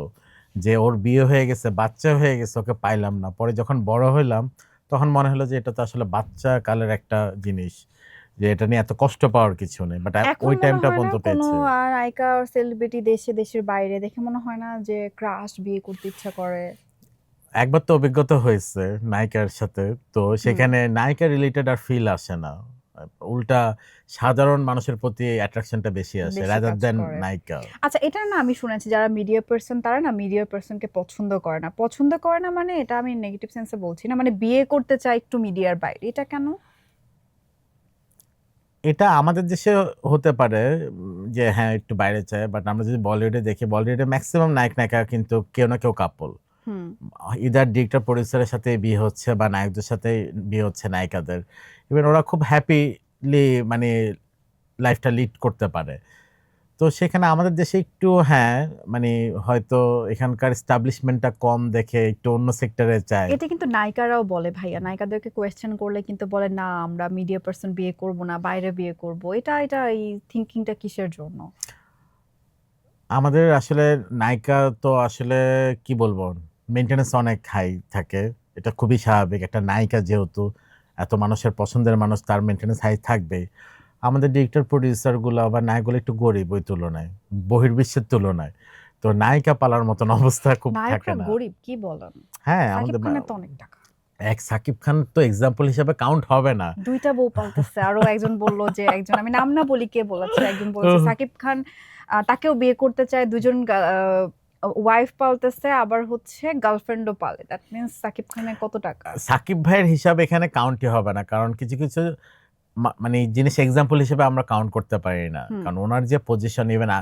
যে ওর বিয়ে হয়ে গেছে, বাচ্চা হয়ে গেছে, ওকে পাইলাম না। পরে যখন বড় হইলাম তখন মনে হলো যে এটা তো আসলে বাচ্চা কালের একটা জিনিস। যে এটা নিয়ে এত কষ্ট পাওয়ার কিছু নেই। বাট এখন ওই মনে টাইমটা হয় না পর্যন্ত কোনো পেয়েছে। নায়িকা আর সেলিব্রিটি দেশের বাইরে দেখে মনে হয় না যে ক্রাশ বিয়ে করতে ইচ্ছা করে? একবার তো অভিজ্ঞতা হয়েছে নায়িকার সাথে। তো হুম, সেখানে নায়িকা রিলেটেড আর ফিল আসে না। উল্টা সাধারণ মানুষের প্রতি অ্যাট্রাকশনটা বেশি আসে বেশি রাদার কাজ দ্যান করে। নায়িকা। আচ্ছা, এটা না আমি শুনেছি যারা মিডিয়া পারসন তারা না মিডিয়া পারসনকে পছন্দ করে না। পছন্দ করে না মানে এটা আমি নেগেটিভ সেন্সে বলছি না। মানে বিয়ে করতে চায় একটু মিডিয়ার বাইরে। এটা কেন? এটা আমাদের দেশে হতে পারে, যে হ্যাঁ, একটু বাইরে চায়। বাট আমরা যদি বলিউডে দেখি, বলিউডে মেক্সিমাম নায়ক-নায়িকা কিন্তু কেউ না কেউ কাপল। হুম। ইদার ডিরেক্টর প্রোডিউসারের সাথে বিয়ে হচ্ছে বা নায়কদের সাথে বিয়ে হচ্ছে নায়িকাদের। ইভেন ওরা খুব হ্যাপিলি মানে লাইফটা লিড করতে পারে। তো সেখানে আমাদের দেশে একটু হ্যাঁ, মানে হয়তো এখানকার এস্টাবলিশমেন্টটা কম দেখে একটু অন্য সেক্টরে চায়। এটা কিন্তু নায়িকারাও বলে ভাইয়া। নায়িকাদেরকে কোয়েশ্চেন করলে কিন্তু বলে, "না, আমরা মিডিয়া পারসন বিয়ে করব না, বাইরে বিয়ে করব।" এটা এই থিংকিংটা কিসের জন্য? আমাদের আসলে নায়িকা তো আসলে কি বলবো? মেইনটেন্যান্স অনেক হাই থাকে। এটা খুবই স্বাভাবিক। একটা নায়িকা যেহেতু এত মানুষের পছন্দের মানুষ, তার মেইনটেন্যান্স হাই থাকবেই। আমাদের ডিরেক্টর প্রোডিউসার গুলা বা নায়কগুলো একটু গরিব ওই তুলনায়, বহির্বিশ্বের তুলনায়। তো নায়িকা পালার মতন অবস্থা খুব থাকে নায়করা না। গরিব কি বলেন? হ্যাঁ, সাকিব আমাদের খানের তো অনেক টাকা। সাকিব খান তো এক্সাম্পল হিসেবে কাউন্ট হবে না। ২ টা বউ পালতেছে। আরো একজন বলল যে একজন, আমি নাম না বলি কে বলেছে, একজন বলেছে ওহ! সাকিব খান তাকেও বিয়ে করতে চায়, দুজন ওয়াইফ পালতেছে, আবার হচ্ছে গার্লফ্রেন্ডও পালে, দ্যাট মিন্স সাকিব খানের কত টাকা? সাকিব ভাইয়ের হিসাব এখানে কাউন্টই হবে না, কারণ কিছু কিছু মানে জিনিস এক্সাম্পল হিসেবে আমরা কাউন্ট করতে পারি না, কারণ ওনার যে পজিশন, ইভেন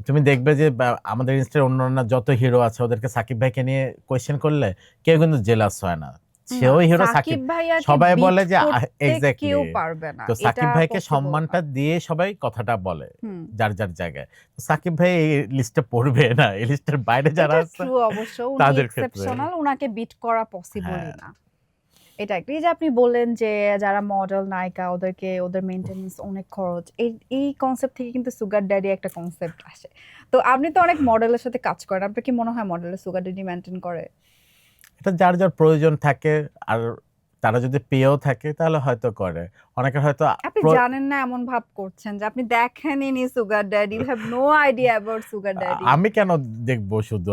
তুমি দেখবে যে আমাদের ইনস্টার অন্যান্য যত হিরো আছে ওদেরকে সাকিব ভাইকে নিয়ে কোয়েশ্চেন করলে কেউ কিন্তু জেলাস হয় না, সেও হিরো সাকিব, সবাই বলে যে এক্স্যাক্টলি কেউ পারবে না, তো সাকিব ভাইকে সম্মানটা দিয়ে সবাই কথাটা বলে যার যার জায়গায়। সাকিব ভাই এই লিস্টে পড়বে না, এই লিস্টের বাইরে যারা আছে অবশ্য তাদের ক্ষেত্রে এক্সেপশনাল, ওনাকে বিট করা পসিবলই না। এটা একটা, এই যে আপনি বললেন যে যারা মডেল নায়িকা ওদেরকে ওদের মেইনটেনেন্স অনেক খরচ, এই কনসেপ্ট থেকে কিন্তু সুগার ড্যাডি একটা কনসেপ্ট আসে। তো আপনি তো অনেক মডেলের সাথে কাজ করেন, আপনার কি মনে হয় মডেলের সুগার ড্যাডি মেইনটেইন করে? এটা যার যার প্রয়োজন থাকে, আর তারা যদি পেয়েও থাকে তাহলে হয়তো করে, অনেকের হয়তো আপনি জানেন না এমন ভাব করছেন যে আপনি দেখেনই sugar daddy, you have no idea about sugar daddy. আমি কেন দেখবো, শুধু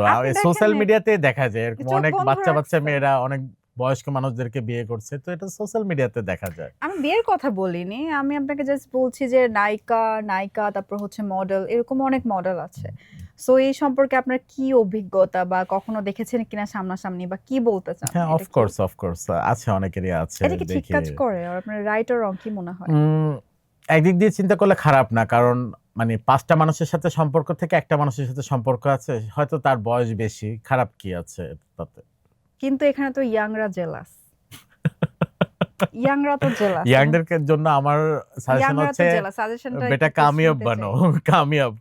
সোশ্যাল মিডিয়াতে দেখা যায় এরকম অনেক বাচ্চা মেয়েরা অনেক বয়স্ক মানুষদেরকে বিয়ে করছে, তো এটা সোশ্যাল মিডিয়াতে দেখা যায়। আমি বিয়ের কথা বলিনি, আমি আপনাকে জাস্ট বলছি যে নায়িকা তারপর হচ্ছে মডেল, এরকম অনেক মডেল আছে। সো এই সম্পর্কে আপনার কি অভিজ্ঞতা, বা কখনো দেখেছেন কিনা সামনাসামনি, বা কি বলতে চান? হ্যাঁ, অফকোর্স আছে, অনেকেরই আছে। এটা কি ঠিক কাজ করে, আর আপনার রাইট অর রং কি মনে হয়? একদিক দিয়ে চিন্তা করলে খারাপ না, কারণ মানে 5টা মানুষের সাথে সম্পর্ক থেকে একটা মানুষের সাথে সম্পর্ক আছে, হয়তো তার বয়স বেশি, খারাপ কি আছে তাতে? কিন্তু এখানে তো ইয়াংরা জেলাস, ইয়াংরা তো জেলাস। ইয়াংদের জন্য আমার সাজেশন হচ্ছে বেটা কামিয়াব বানো, কামিয়াব।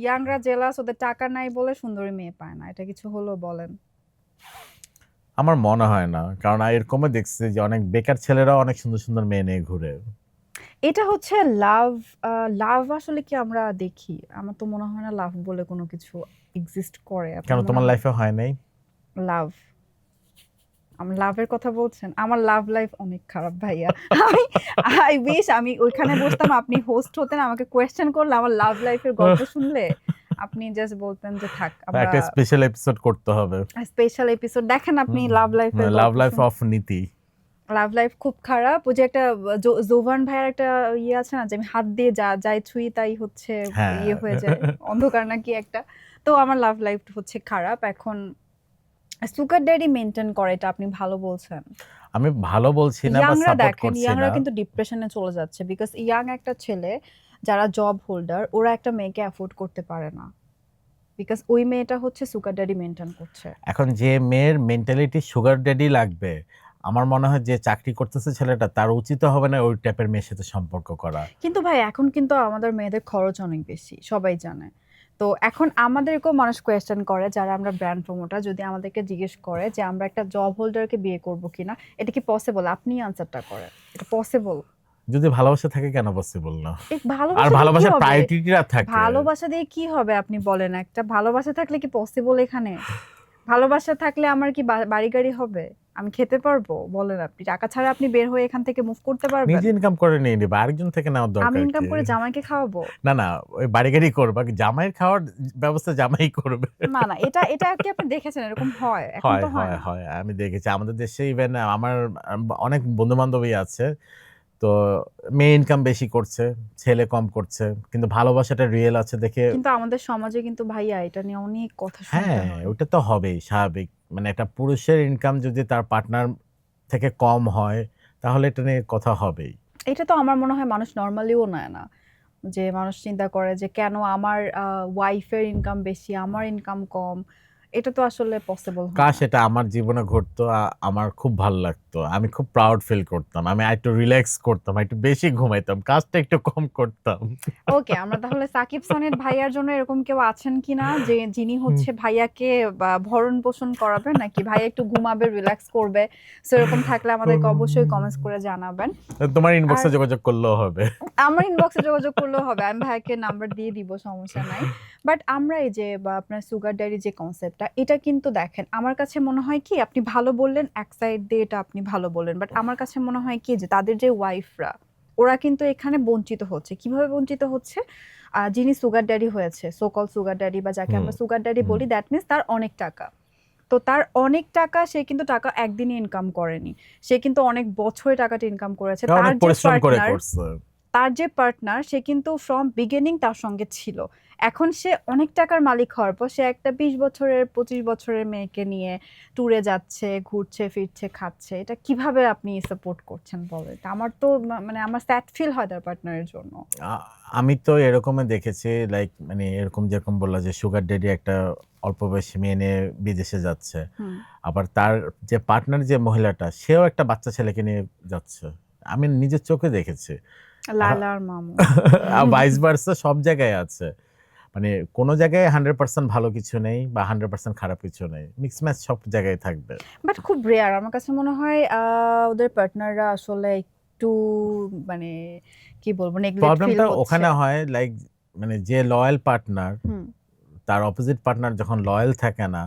ইয়াংরা জেলাস, ওদের টাকা নাই বলে সুন্দরী মেয়ে পায় না, এটা কিছু হলো বলেন? আমার মনে হয় না, কারণ এরকমও দেখছি যে অনেক বেকার ছেলেরা অনেক সুন্দর সুন্দর মেয়ে নিয়ে ঘুরে। এটা হচ্ছে লাভ আসলে কি আমরা দেখি? আমার তো মনে হয় না লাভ বলে কোনো কিছু এক্সিস্ট করে। কেন, তোমার লাইফে হয় নাই লাভ? আমার লাভের কথা বলছেন? আমার লাভ লাইফ অনেক খারাপ ভাইয়া। আই উইশ আমি ওইখানে বসতাম, আপনি হোস্ট হতেন, আমাকে কোয়েশ্চেন করলে আমার লাভ লাইফের গল্প শুনলে আপনি জাস্ট বলতেন যে থাক, আমরা একটা স্পেশাল এপিসোড করতে হবে। স্পেশাল এপিসোড দেখেন আপনি লাভ লাইফ অফ নীতি। লাভ লাইফ খুব খারাপ। ওই যে একটা জোভান ভাইয়ের একটা ইয়ে আছে না, যে আমি হাত দিয়ে যাই ছুঁই তাই হচ্ছে ইয়ে হয়ে যায়, অন্ধকার নাকি একটা। তো আমার লাভ লাইফ হচ্ছে খারাপ। এখন সুগার ড্যাডি মেইনটেইন করে, এটা আপনি ভালো বলছেন। আমি ভালো বলছি না বা সাপোর্ট করছি না। ইয়াংরা কিন্তু ডিপ্রেশনে চলে যাচ্ছে, বিকজ ইয়াং একটা ছেলে যারা জব হোল্ডার, ওরা একটা মেয়েকে অ্যাফোর্ড করতে পারে না, বিকজ ওই মেয়েটা হচ্ছে সুগার ড্যাডি মেইনটেইন করছে। এখন যে মেয়ের মেন্টালিটি সুগার ড্যাডি লাগবে, আমার মনে হয় যে চাকরি করতেছে ছেলেটা, তার উচিত হবে না ওই টাইপের মেয়ের সাথে সম্পর্ক করা। কিন্তু ভাই এখন কিন্তু আমাদের মেয়েদের খরচ অনেক বেশি, সবাই জানে। তো এখন আমাদেরকেও মানুষ কোয়েশ্চেন করে, যারা আমরা ব্র্যান্ড প্রমোটার, যদি আমাদেরকে জিজ্ঞেস করে যে আমরা একটা জব হোল্ডারকে বিয়ে করব কিনা, এটা কি পসিবল, আপনি আনসারটা করেন, এটা পসিবল? যদি ভালোবাসা থাকে কেন পসিবল না? আর ভালোবাসার ভালোবাসার প্রায়োরিটিটা থাকে। ভালোবাসা দিয়ে কি হবে আপনি বলেন? একটা ভালোবাসা থাকলে কি পসিবল এখানে? ভালোবাসা থাকলে আমার কি বাড়ি গাড়ি হবে? আমি খেতে পারবো? বলেন আপনি। টাকা ছাড়া আপনি বের হয়ে এখান থেকে মুভ করতে পারবেন? নিজে ইনকাম করে নিয়ে নিবা, আরেকজন থেকে নেওয়ার দরকার কি? আমি ইনকাম করে জামাইকে খাওয়াবো? না ওই বাড়ি গাড়ি করবা, জামাইয়ের খাওয়ার ব্যবস্থা জামাই করবে। না এটা কি আপনি দেখেছেন এরকম হয়? এখন তো হয়। আমি দেখেছি আমাদের দেশে, ইভেন আমার অনেক বন্ধু বান্ধবী আছে, তো মেয়ে ইনকাম বেশি করছে, ছেলে কম করছে, কিন্তু ভালোবাসাটা রিয়েল আছে দেখে। কিন্তু আমাদের সমাজে কিন্তু ভাইয়া এটা নিয়ে অনেক কথা শুনতে হয়। ওটা তো হবেই, স্বাভাবিক। মানে একটা পুরুষের ইনকাম যদি তার পার্টনার থেকে কম হয়, তাহলে এটা নিয়ে কথা হবেই। এটা তো আমার মনে হয় মানুষ নরমালিও নেয় না, যে মানুষ চিন্তা করে যে কেন আমার ওয়াইফের ইনকাম বেশি, আমার ইনকাম কম। এটা তো আসলে পসিবল হয় না। কাশ এটা আমার জীবনে ঘটতো, আমার খুব ভালো লাগতো, আমি খুব প্রাউড ফিল করতাম, আমি একটু রিল্যাক্স করতাম, একটু বেশি ঘুমাইতাম, কাজটা একটু কম করতাম। ওকে, আমরা তাহলে সাকিব সনেট ভাইয়ার জন্য এরকম কেউ আছেন কিনা, যে যিনি হচ্ছে ভাইয়াকে ভরণ পোষণ করাবেন, নাকি ভাইয়া একটু ঘুমাবে, রিল্যাক্স করবে? সো এরকম থাকলে আমাদেরকে অবশ্যই কমেন্টস করে জানাবেন। তোমার ইনবক্সে যোগাযোগ করলেও হবে। আমার ইনবক্সে যোগাযোগ করলেও হবে, আমি ভাইয়াকে নাম্বার দিয়ে দিব, সমস্যা নাই। বাট আমরা এই যে আপনার সুগার ড্যাডি যে কনসেপ্টটা, এটা কিন্তু দেখেন, আমার কাছে মনে হয় কি, আপনি ভালো বললেন এক সাইড দিয়ে, এটা আপনি ভালো বললেন, বাট আমার কাছে মনে হয় কি যে তাদের যে ওয়াইফরা, ওরা কিন্তু এখানে বঞ্চিত হচ্ছে। কিভাবে বঞ্চিত হচ্ছে? যিনি সুগার ড্যাডি হয়েছে, সোকল সুগার ড্যাডি, বা যাকে আমরা সুগার ড্যাডি বলি, দ্যাট মিনস তার অনেক টাকা। তো তার অনেক টাকা, সে কিন্তু টাকা একদিনে ইনকাম করেনি, সে কিন্তু অনেক বছরে টাকাটা ইনকাম করেছে। তার যে পার্টনার, তার যে পার্টনার সে কিন্তু ফ্রম বিগিনিং তার সঙ্গে ছিল। এখন সে অনেক টাকার মালিক হওয়ার পর সে একটা 20 বছরের 25 বছরের মেয়েকে নিয়ে ট্যুরে যাচ্ছে, ঘুরছে ফিরছে, খাচ্ছে। এটা কিভাবে আপনি সাপোর্ট করছেন বলেন? আমার তো মানে আমার স্যাড ফিল হয় তার পার্টনারের জন্য। আমি তো এরকমই দেখেছি, লাইক মানে এরকম যেরকম বললা যে সুগার ড্যাডি একটা অল্প বয়সী মেয়ে নিয়ে বিদেশে যাচ্ছে, হুম। আবার তার যে পার্টনার যে মহিলাটা সেও একটা বাচ্চা ছেলেকে নিয়ে যাচ্ছে। আমি নিজের চোখে দেখেছি। লায়লা আর মামুন। ভাইস ভার্সা সব জায়গায় আছে। মানে কোনো জায়গায় 100% ভালো কিছু নেই বা 100% খারাপ কিছু নেই, মিক্স ম্যাচ সব জায়গায় থাকবে। বাট খুব রেয়ার আমার কাছে মনে হয় ওদের পার্টনাররা আসলে একটু মানে কি বলবো নেগলেক্ট ফিল প্রবলেমটা হচ্ছে। ওখানে হয়, লাইক মানে যে লয়াল পার্টনার হুম। তার অপোজিট পার্টনার যখন লয়াল থাকে না,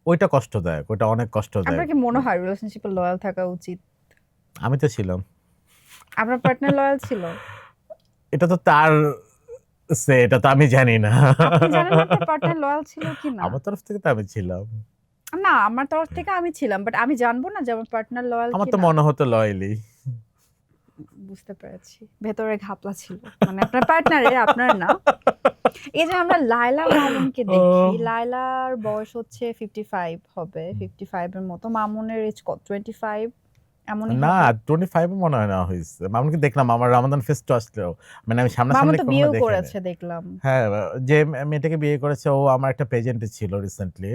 ওইটা কষ্টদায়ক, ওইটা অনেক কষ্টদায়ক। আপনার কি মনে হয় রিলেশনশিপে লয়াল থাকা উচিত? আমি তো ছিলাম। আপনার পার্টনার লয়াল ছিল? এটা তো তার এটা তো আমি জানি না। আপনি জানেন না আপনার পার্টনার লয়াল ছিল কিনা? আমার তরফ থেকে তো আমি ছিলাম। না, আমার তরফ থেকে আমি ছিলাম, বাট আমি জানবো না যে আমার পার্টনার লয়াল আমার তো কিনা? মনে হতো লয়ালি। বুঝতে পেরেছি, ভেতরে ঘাপলা ছিল, মানে আপনার পার্টনারের, আপনার না। এই যে আমরা লায়লা মামুনকে দেখি, লায়লার বয়স হচ্ছে 55 হবে, 55 এর মতো। মামুনের এজ কত, 25 এমনই না, হবে। 25 মনে হয় না হয়েছে। মামুনকে দেখলাম আমার রমাদান ফেস্ট আসলেও, মানে আমি মামুন সামনাসামনি তো কখনো বিয়েও দেখিনি। করেছে দেখলাম। হ্যাঁ, যে মেয়েটাকে বিয়ে করেছে ও আমার একটা পেজেন্টে ছিল রিসেন্টলি।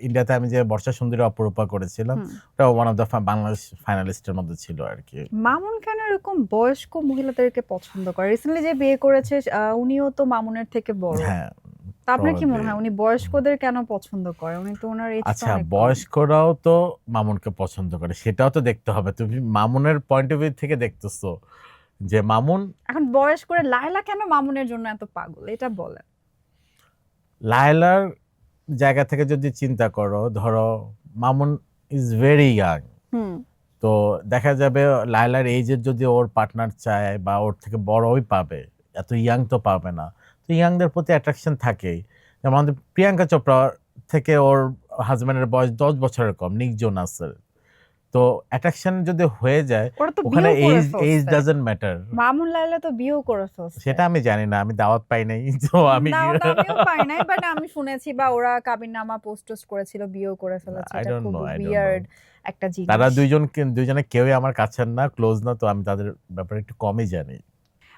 ইন্ডিয়াতে আমি যে বর্ষা সুন্দরী অপরূপা করেছিলাম, হুম। ওটা ওয়ান অফ দ্য বাংলাদেশ ফাইনালিস্টের মধ্যে ছিল আর কি। মামুন কেন এরকম বয়স্ক মহিলাদেরকে পছন্দ করে? রিসেন্টলি যে বিয়ে করেছে উনিও তো মামুনের থেকে বড়। হ্যাঁ, তা আপনার কি মনে probably। হয় উনি বয়স্কদের কেন পছন্দ করে? উনি তো ওনার এজ তো আচ্ছা, অনেক কম। বয়স্করাও তো মামুনকে পছন্দ করে, সেটাও তো দেখতে হবে। তুমি মামুনের পয়েন্ট অফ ভিউ থেকে দেখতেছো যে মামুন, এখন বয়স করে লায়লা কেন মামুনের জন্য এত পাগল, এটা বলেন। লায়লার জায়গা থেকে যদি চিন্তা করো, ধরো মামুন ইজ ভেরি ইয়াং, হুম। তো দেখা যাবে লায়লার এইজের যদি ওর পার্টনার চায় বা ওর থেকে বড়ই পাবে, এত ইয়াং তো পাবে না। তো ইয়াংদের প্রতি অ্যাট্রাকশন থাকেই। যেমন আমাদের প্রিয়াঙ্কা চোপড়া থেকে ওর হাজব্যান্ডের বয়স 10 বছরের কম, নিক জোনাসের। তো অ্যাট্রাকশন যদি হয়ে যায়, ওরা তো ওখানে বিয়েও করে এইজ ফেলছে। Doesn't matter. মামুন লায়লা তো বিয়েও করে ফেলছে। সেটা আমি জানি না, আমি দাওয়াত পাই নাই, তো আমি না, ওটা আমিও পাই নাই, বাট আমি শুনেছি বা ওরা কাবিননামা পোস্ট করেছিল, বিয়েও করে ফেলেছে। আই এটা ডোন্ট খুব know, I don't know. Weird একটা জিনিস। তারা দুইজনে কেউই আমার কাছের না, ক্লোজ না, তো আমি তাদের ব্যাপারে একটু কমই জানি।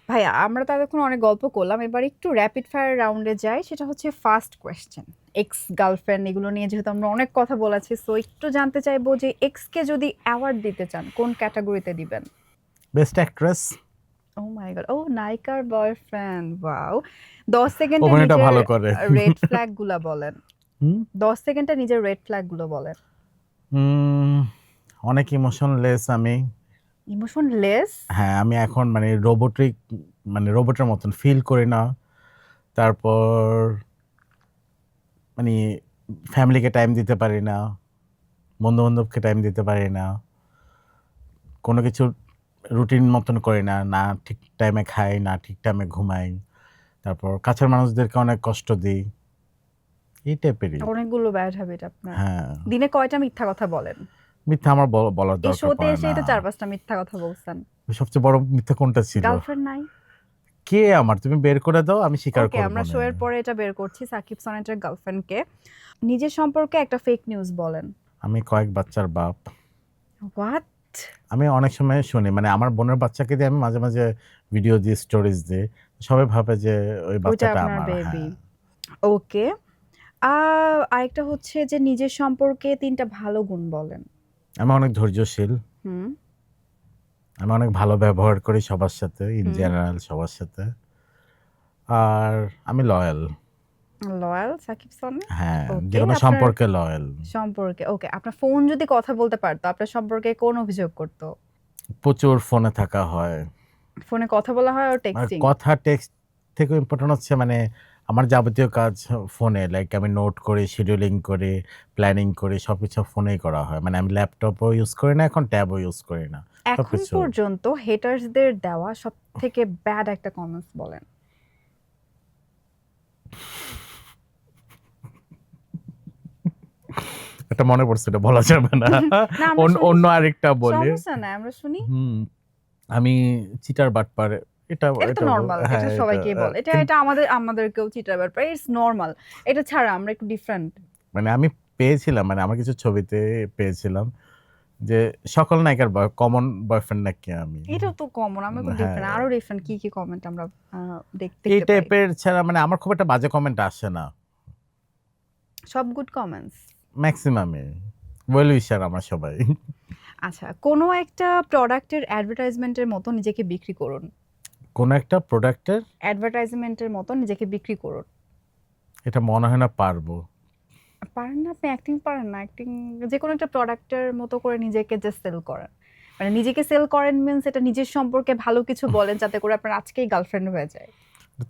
ভাইয়া, আমরা তো এতক্ষণ অনেক গল্প করলাম, এবার একটু র্যাপিড ফায়ার রাউন্ডে যাই। সেটা হচ্ছে ফার্স্ট কোয়েশ্চেন, এক্স গার্লফ্রেন্ড এগুলো নিয়ে যেহেতু আমরা অনেক কথা বলেছি, সো একটু জানতে চাইবো যে এক্স কে যদি অ্যাওয়ার্ড দিতে চান কোন ক্যাটাগরিতে দিবেন? Best actress. Oh my god, ও নায়িকার বয়ফ্রেন্ড, ওয়াও। 10 সেকেন্ডে অভিনয়টা নিজের ভালো করে। রেড ফ্ল্যাগ গুলা বলেন। হুম? 10 সেকেন্ডে নিজের রেড ফ্ল্যাগ গুলো বলেন। অনেক ইমোশনলেস আমি। ইমোশনলেস? হ্যাঁ, আমি এখন মানে রোবটিক, মানে রোবটের মতন ফিল করি না। তারপর মানে ফ্যামিলিকে টাইম দিতে পারি না, বন্ধু বান্ধবকে টাইম দিতে পারি না, কোনো কিছু রুটিন মতন করি না, না ঠিক টাইমে খাই, না ঠিক টাইমে ঘুমাই, তারপর কাছের মানুষদেরকে অনেক কষ্ট দিই, এই টাইপেরই। অনেকগুলো ব্যাড হ্যাবিট আপনার। হ্যাঁ, দিনে কয়টা মিথ্যা কথা বলেন? মিথ্যা আমার বলার এই দরকার শোতে পড়ে এসেই না। তো 4-5টা মিথ্যা কথা বলছেন। সবচেয়ে বড় মিথ্যা কোনটা ছিল? গার্লফ্রেন্ড নাই? কে আমার, তুমি বের করে দাও, আমি স্বীকার ওকে, করবো আমরা না। শো এর পরে এটা বের করছি। সাকিব সনেটের গার্লফ্রেন্ডকে। নিজের সম্পর্কে একটা ফেক নিউজ বলেন। আমি কয়েক বাচ্চার বাপ। হোয়াট? আমি অনেক সময় শুনি, মানে আমার বোনের বাচ্চাকে দিয়ে আমি মাঝে মাঝে ভিডিও দিই, স্টোরিজ দিই, সবাই ভাবে যে ওই ওইটা বাচ্চাটা আপনার আমার। বেবি। হ্যাঁ, ওকে। আরেকটা হচ্ছে যে নিজের সম্পর্কে 3টা ভালো গুণ বলেন। আমি অনেক ধৈর্যশীল, হুম। আমি অনেক ভালো ব্যবহার করি সবার সাথে, ইন হুম। জেনারেল সবার সাথে, আর আমি লয়াল। লয়াল সাকিব সনে। হ্যাঁ, ওকে, যে কোনো আপনার সম্পর্কে লয়াল। সম্পর্কে ওকে। আপনার ফোন যদি কথা বলতে পারতো আপনার সম্পর্কে কোন অভিযোগ করতো? প্রচুর ফোনে থাকা হয়, ফোনে কথা বলা হয় আর আর টেক্সটিং? কথা টেক্সট থেকে ইম্পর্টেন্ট হচ্ছে মানে আমার যাবতীয় কাজ ফোনে, লাইক আমি নোট করি, শিডিউলিং করি, প্ল্যানিং করি, সবকিছু ফোনেই করা হয়। মানে আমি ল্যাপটপও ইউজ করি না, এখন ট্যাবও ইউজ করি না, এখন সবকিছু। পর্যন্ত হেটার্সদের দেওয়া সবথেকে ব্যাড একটা কমেন্টস বলেন। এটা মনে পড়ছে, এটা বলা যাবে না। না, আমরা শুনি। অন্য আরেকটা বলি। সমস্যা নাই, আমরা শুনি। হুম, আমি চিটার বাটপার, এটা এটা তো এটা নরমাল, হ্যাঁ, এটা এটা সবাইকেই বলে, এটা কিন্তু এটা আমাদেরকেও চিটার ব্যাপার, ইটস নরমাল। এটা ছাড়া আমরা একটু ডিফারেন্ট। মানে আমি পেয়েছিলাম, মানে আমার কিছু ছবিতে পেয়েছিলাম যে সকল নায়িকার কমন বয়ফ্রেন্ড নাকি আমি। এটাও তো কমন, আমরা খুব হ্যাঁ, ডিফারেন্ট। আরো ডিফারেন্ট কি কি কমেন্ট আমরা এই দেখতে পাই? টাইপের ছাড়া মানে আমার খুব একটা বাজে কমেন্ট আসে না, সব গুড কমেন্টস। ম্যাক্সিমামে ওয়েল উইশার আমরা সবাই। আচ্ছা, কোনো একটা প্রোডাক্টের অ্যাডভার্টাইজমেন্টের মতো নিজেকে বিক্রি করুন। কোন একটা প্রোডাক্টের, অ্যাডভার্টাইজমেন্টের মতো নিজেকে বিক্রি করুন। এটা মনে হয় না পারবো। পারেন না? আপনি অ্যাক্টিং পারেন না? অ্যাক্টিং যে কোনো একটা প্রোডাক্টের মতো করে নিজেকে জাস্ট সেল করেন। মানে নিজেকে সেল করেন মিন্স এটা নিজের সম্পর্কে ভালো কিছু বলেন যাতে করে আপনার আজকেই গার্লফ্রেন্ড হয়ে যায়।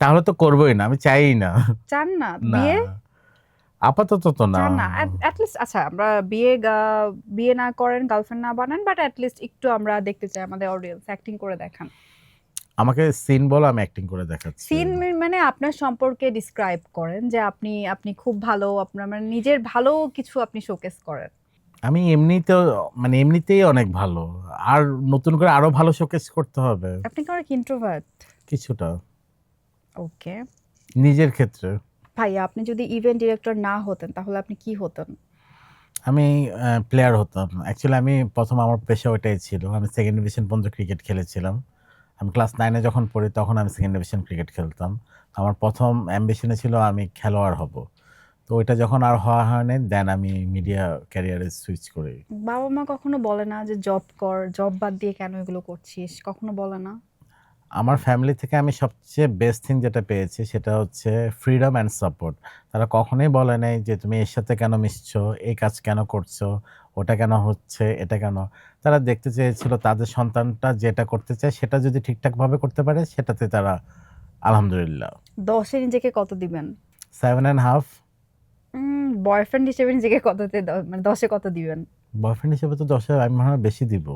তাহলে তো করবোই না, আমি চাই না। চান না? না, বিয়ে আপাতত তো না। চান না? এট লিস্ট আচ্ছা আমরা বিয়ে না করেন, গার্লফ্রেন্ড না বানান, বাট এট লিস্ট একটু আমরা দেখতে চাই আমাদের অডিয়েন্স অ্যাক্টিং করে দেখান। আমাকে সিন বলো, আমি অ্যাক্টিং করে দেখাচ্ছি। সিন মানে আপনার সম্পর্কে ডিসক্রাইব করেন যে আপনি আপনি খুব ভালো, আপনার মানে নিজের ভালো কিছু আপনি শোকেস করেন। আমি এমনিতেও মানে এমনিতেই অনেক ভালো, আর নতুন করে আরো ভালো শোকেস করতে হবে আপনি কি অনেক ইন্ট্রোভার্ট? কিছুটা ওকে। নিজের ক্ষেত্রে। ভাইয়া আপনি যদি ইভেন্ট ডিরেক্টর না হতেন তাহলে আপনি কি হতেন? আমি প্লেয়ার হতাম অ্যাকচুয়ালি। আমি প্রথম আমার পেশা ওইটাই ছিল, আমি সেকেন্ড ডিভিশন পর্যন্ত ক্রিকেট খেলেছিলাম। আমি ক্লাস 9-এ যখন পড়ি তখন আমি সেকেন্ড ডিভিশন ক্রিকেট খেলতাম। আমার প্রথম অ্যাম্বিশনে ছিল আমি খেলোয়াড় হব। তো ওইটা যখন আর হওয়া হয়নি, দেন আমি মিডিয়া ক্যারিয়ারে সুইচ করি। বাবা মা কখনো বলে না যে জব কর, জব বাদ দিয়ে কেন এগুলো করছিস? কখনো বলে না? আমার ফ্যামিলি থেকে আমি সবচেয়ে বেস্ট থিং যেটা পেয়েছি সেটা হচ্ছে ফ্রিডম অ্যান্ড সাপোর্ট। তারা কখনোই বলে নাই যে তুমি এর সাথে কেন মিশছো, এই কাজ কেন করছো, ওটা কেন হচ্ছে, এটা কেন। তারা দেখতে চেয়েছিল তাদের সন্তানটা যেটা করতে চায় সেটা যদি ঠিকঠাকভাবে করতে পারে, সেটাতে তারা আলহামদুলিল্লাহ। 10 এ নিজেকে কত দিবেন? 7.5। বয়ফ্রেন্ড হিসেবে নিজেকে কততে মানে 10 এ কত দিবেন? বয়ফ্রেন্ড হিসেবে তো 10-এ আমি মনে হয় বেশি দিব।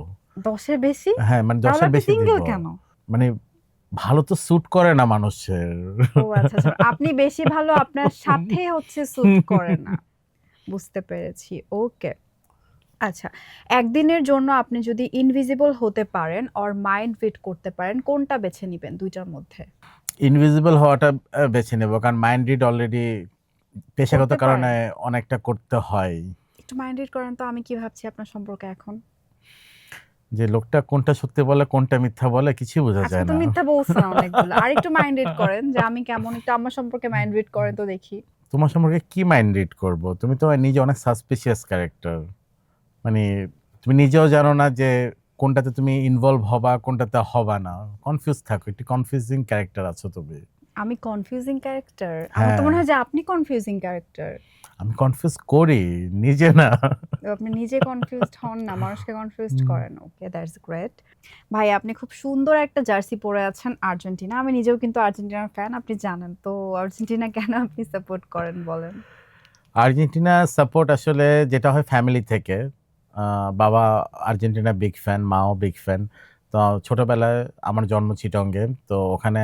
10 এর বেশি? হ্যাঁ, মানে তাহলে 10-এর আপনি বেশি সিঙ্গেল দিব। কেন? মানে ভালো তো স্যুট করে না মানুষের। ও আচ্ছা, আচ্ছা। আপনি বেশি ভালো আপনার সাথে হচ্ছে স্যুট করে না। বুঝতে পেরেছি। ওকে। আচ্ছা, একদিনের জন্য আপনি যদি ইনভিজিবল হতে পারেন অর মাইন্ড রিড করতে পারেন, কোনটা বেছে নিবেন ২ টার মধ্যে? ইনভিজিবল হওয়াটা বেছে নেব, কারণ মাইন্ড রিড অলরেডি পেশাগত করতে কারণে পারেন? অনেকটা করতে হয়। একটু মাইন্ড রিড করেন তো আমি কি ভাবছি আপনার সম্পর্কে এখন। যে লোকটা কোনটা সত্যি বলে কোনটা মিথ্যা বলে কিছুই বোঝা আজকে যায় তো না। মিথ্যা বলছেন অনেকগুলো। আরেকটু মাইন্ড রিড করেন যে আমি কেমন, একটু আমার সম্পর্কে মাইন্ড রিড করেন তো দেখি। তোমার সম্পর্কে কি মাইন্ড রিড করব? তুমি তো নিজে অনেক সাসপিশিয়াস ক্যারেক্টার। মানে তুমি নিজেও জানো না যে কোনটাতে তুমি ইনভলভ হবা, কোনটাতে হবা না। কনফিউজ থাকো, একটু কনফিউজিং ক্যারেক্টার আছো তুমি। আমি কনফিউজিং ক্যারেক্টার? আমার তো হ্যাঁ, মনে হয় যে আপনি কনফিউজিং ক্যারেক্টার। আমি কনফিউজ করি, নিজে না। আপনি নিজে কনফিউজড হন না, মানুষকে কনফিউজড করেন। ওকে, দ্যাটস গ্রেট। ভাই আপনি খুব সুন্দর একটা জার্সি পরে আছেন আর্জেন্টিনা। আমি নিজেও কিন্তু আর্জেন্টিনার ফ্যান, আপনি জানেন। তো আর্জেন্টিনা কেন আপনি সাপোর্ট করেন বলেন? আর্জেন্টিনা সাপোর্ট আসলে যেটা হয় ফ্যামিলি থেকে। বাবা আর্জেন্টিনা বিগ ফ্যান, মাও বিগ ফ্যান। তো ছোটবেলায় আমার জন্ম চিটংয়ে। তো ওখানে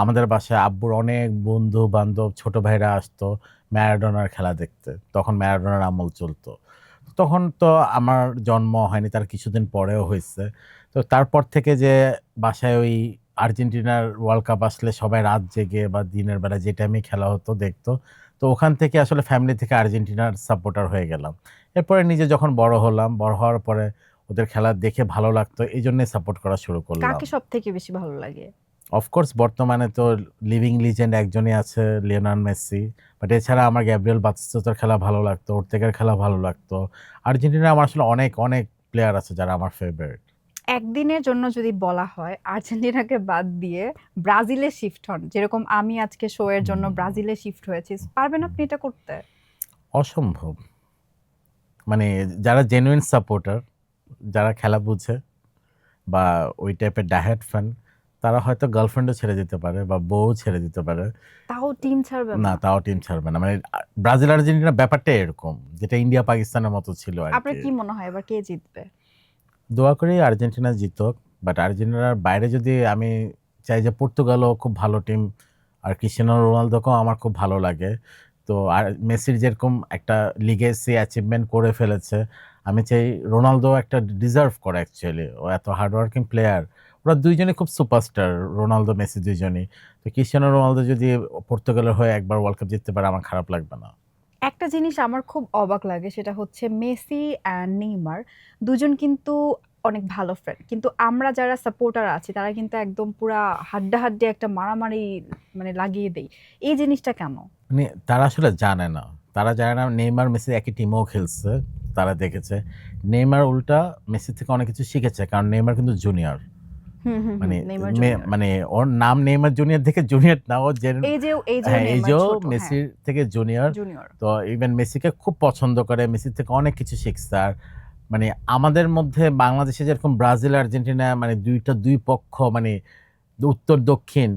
আমাদের বাসায় আব্বুর অনেক বন্ধু-বান্ধব, ছোট ভাইরা আসতো ম্যারাডোনার খেলা দেখতে। তখন ম্যারাডোনার আমল চলতো। তখন তো আমার জন্ম হয়নি, তার কিছুদিন পরেও হইছে। তো তারপর থেকে যে বাসায় ওই আর্জেন্টিনার ওয়ার্ল্ড কাপ আসলে সবাই রাত জেগে বা দিনের বেলা যে টাইমে খেলা হতো দেখতো। তো ওখান থেকে আসলে ফ্যামিলি থেকে আর্জেন্টিনার সাপোর্টার হয়ে গেলাম। এরপরে নিজে যখন বড় হলাম, বড় হওয়ার পরে ওদের খেলা দেখে ভালো লাগতো, এইজন্যই সাপোর্ট করা শুরু করলাম। কাকে সবথেকে বেশি ভালো লাগে? অফকোর্স বর্তমানে তো লিভিং লিজেন্ড একজনই আছে, লিওনেল মেসি। বাট এছাড়া আমার গ্যাব্রিয়েল বাতিস্তুতার খেলা ভালো লাগতো, ওর্তেগার খেলা ভালো লাগতো। আর্জেন্টিনায় আমার আসলে অনেক, অনেক প্লেয়ার আছে যারা আমার ফেভারিট। একদিনের জন্য যদি বলা হয় আর্জেন্টিনাকে বাদ দিয়ে ব্রাজিলে শিফট হন, যেরকম আমি আজকে শো এর জন্য ব্রাজিলে শিফট হয়েছি, পারবেন আপনি এটা করতে? অসম্ভব। মানে যারা জেনুইন সাপোর্টার, যারা খেলা বুঝে বা ওই টাইপের ডাইহার্ড ফ্যান, তারা হয়তো গার্লফ্রেন্ডও ছেড়ে দিতে পারে বা বউও ছেড়ে দিতে পারে। তাও টিম ছাড়বেন না, না? তাও টিম ছাড়বে না। মানে ব্রাজিল আর্জেন্টিনা ব্যাপারটাই এরকম, যেটা ইন্ডিয়া পাকিস্তানের মতো ছিল আপনার আরকি। কি মনে হয় এবার কে জিতবে? দোয়া করি আর্জেন্টিনা জিতুক। বাট আর্জেন্টিনার বাইরে যদি আমি চাই যে পর্তুগালও খুব ভালো টিম, আর ক্রিস্টিয়ানো রোনালদোকেও আমার খুব ভালো লাগে। তো আর মেসির যেরকম একটা লিগেসি অ্যাচিভমেন্ট করে ফেলেছে, আমি চাই রোনালদো একটা ডিজার্ভ করে অ্যাকচুয়ালি। ও এত হার্ড ওয়ার্কিং প্লেয়ার, ওরা দুইজনই খুব সুপারস্টার, রোনালদো মেসি দুইজনই। তো ক্রিস্টিয়ানো রোনালদো যদি পর্তুগালের হয়ে একবার ওয়ার্ল্ড কাপ জিততে পারে আমার খারাপ লাগবে না। একটা জিনিস আমার খুব অবাক লাগে, সেটা হচ্ছে মেসি অ্যান্ড নেইমার দুজন কিন্তু অনেক ভালো ফ্রেন্ড, কিন্তু আমরা যারা সাপোর্টার আছি তারা কিন্তু একদম পুরা হাড্ডাহাড্ডি একটা মারামারি মানে লাগিয়ে দেই। এই জিনিসটা কেন? মানে তারা আসলে জানে না। তারা জানে না নেইমার মেসি একই টিমেও খেলছে। তারা দেখেছে। নেইমার উল্টা মেসি থেকে অনেক কিছু শিখেছে। কারণ নেইমার কিন্তু জুনিয়র। হুম, হুম, হুম। মানে নেইমার জুনিয়র। মানে ওর নাম নেইমার জুনিয়র থেকে জুনিয়র না, ও এই যে হ্যাঁ, নেইমার এইজও ছোট, হ্যাঁ, মেসির থেকে জুনিয়র। জুনিয়র। তো ইভেন মেসিকে খুব পছন্দ করে, মেসির থেকে অনেক কিছু শিখছে। আর মানে আমাদের মধ্যে বাংলাদেশে যেরকম ব্রাজিল আর্জেন্টিনা মানে দুই পক্ষ মানে উত্তর দক্ষিণ,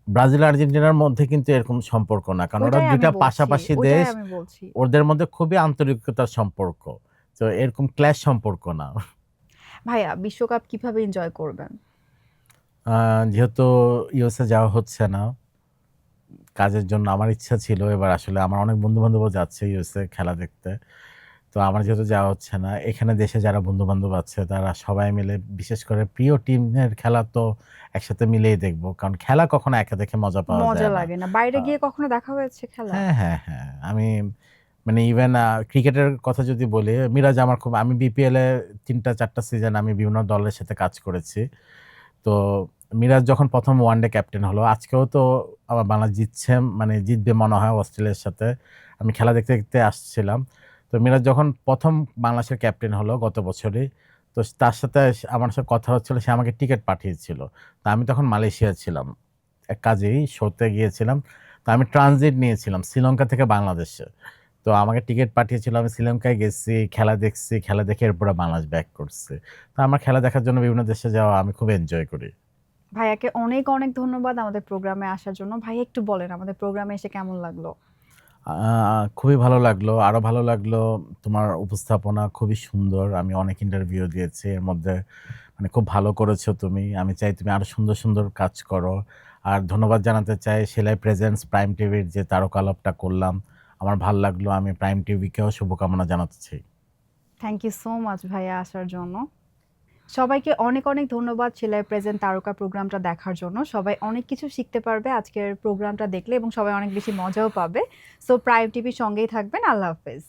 ব্রাজিল আর্জেন্টিনার মধ্যে কিন্তু এরকম সম্পর্ক না, কারণ ওরা ওইটাই আমি দুইটা বলছি, পাশাপাশি ওইটাই দেশ, আমি বলছি। ওদের মধ্যে খুবই আন্তরিকতার সম্পর্ক। তো এরকম ক্ল্যাশ সম্পর্ক না। ভাইয়া বিশ্বকাপ কিভাবে এনজয় করবেন? যেহেতু ইউএসএ যাওয়া হচ্ছে না কাজের জন্য, আমার ইচ্ছা ছিল, এবার আসলে আমার অনেক বন্ধু বান্ধবও যাচ্ছে ইউএসএ খেলা দেখতে। তো আমার যেহেতু যাওয়া হচ্ছে না, এখানে দেশে যারা বন্ধু বান্ধব আছে তারা সবাই মিলে, বিশেষ করে প্রিয় টিমের খেলা তো একসাথে মিলেই দেখবো, কারণ খেলা কখনো একা দেখে মজা পাওয়া মজা যায় না। লাগে না? বাইরে আহ, গিয়ে কখনো দেখা হয়েছে খেলা? হ্যাঁ, হ্যাঁ, হ্যাঁ। আমি মানে ইভেন ক্রিকেটের কথা যদি বলি, মিরাজ আমার খুব, আমি বিপিএল এ ৩টা ৪টা সিজন আমি বিভিন্ন দলের সাথে কাজ করেছি। তো মিরাজ যখন ১ম ওয়ানডে ক্যাপ্টেন হলো, আজকেও তো আমার বাংলাদেশ জিতছে, মানে জিতবে মনে হয় অস্ট্রেলিয়ার সাথে। আমি খেলা দেখতে, দেখতে আসছিলাম। তো মিরাজ যখন ১ম বাংলাদেশের ক্যাপ্টেন হলো গত বছরই, তো তার সাথে আমার সাথে কথা হচ্ছিল, সে আমাকে টিকেট পাঠিয়েছিল। তো আমি তখন মালয়েশিয়া ছিলাম। এক কাজেই শোতে গিয়েছিলাম। তো আমি ট্রানজিট নিয়েছিলাম শ্রীলঙ্কা থেকে বাংলাদেশে। তো আমাকে টিকেট পাঠিয়েছিল, আমি শ্রীলঙ্কায় গেছি, খেলা দেখছি, খেলা দেখে এরপরে বাংলাদেশ ব্যাক করছি। তো আমার খেলা দেখার জন্য বিভিন্ন দেশে যাওয়া আমি খুব এনজয় করি। ভাইয়াকে অনেক অনেক ধন্যবাদ আমাদের প্রোগ্রামে আসার জন্য। ভাইয়া একটু বলেন আমাদের প্রোগ্রামে এসে কেমন লাগলো? খুবই ভালো লাগলো। আরো ভালো লাগলো তোমার উপস্থাপনা খুবই সুন্দর। আমি অনেক ইন্টারভিউ দিয়েছি। এর মধ্যে মানে খুব ভালো করেছো তুমি। আমি চাই তুমি আরো সুন্দর, সুন্দর কাজ করো। আর ধন্যবাদ জানাতে চাই সেলাই প্রেজেন্স প্রাইম টিভির যে তারকালাপটা করলাম। আমার ভাল লাগলো। আমি প্রাইম টিভিকেও শুভকামনা জানাতে চাই। থ্যাংক ইউ সো মাচ ভাইয়া আসার জন্য। সবাইকে অনেক অনেক ধন্যবাদ সেলাই প্রেজেন্ট তারকা প্রোগ্রামটা দেখার জন্য। সবাই অনেক কিছু শিখতে পারবে আজকের প্রোগ্রামটা দেখলে এবং সবাই অনেক বেশি মজাও পাবে। সো প্রাইম টিভির সঙ্গেই থাকবেন। আল্লাহ হাফেজ।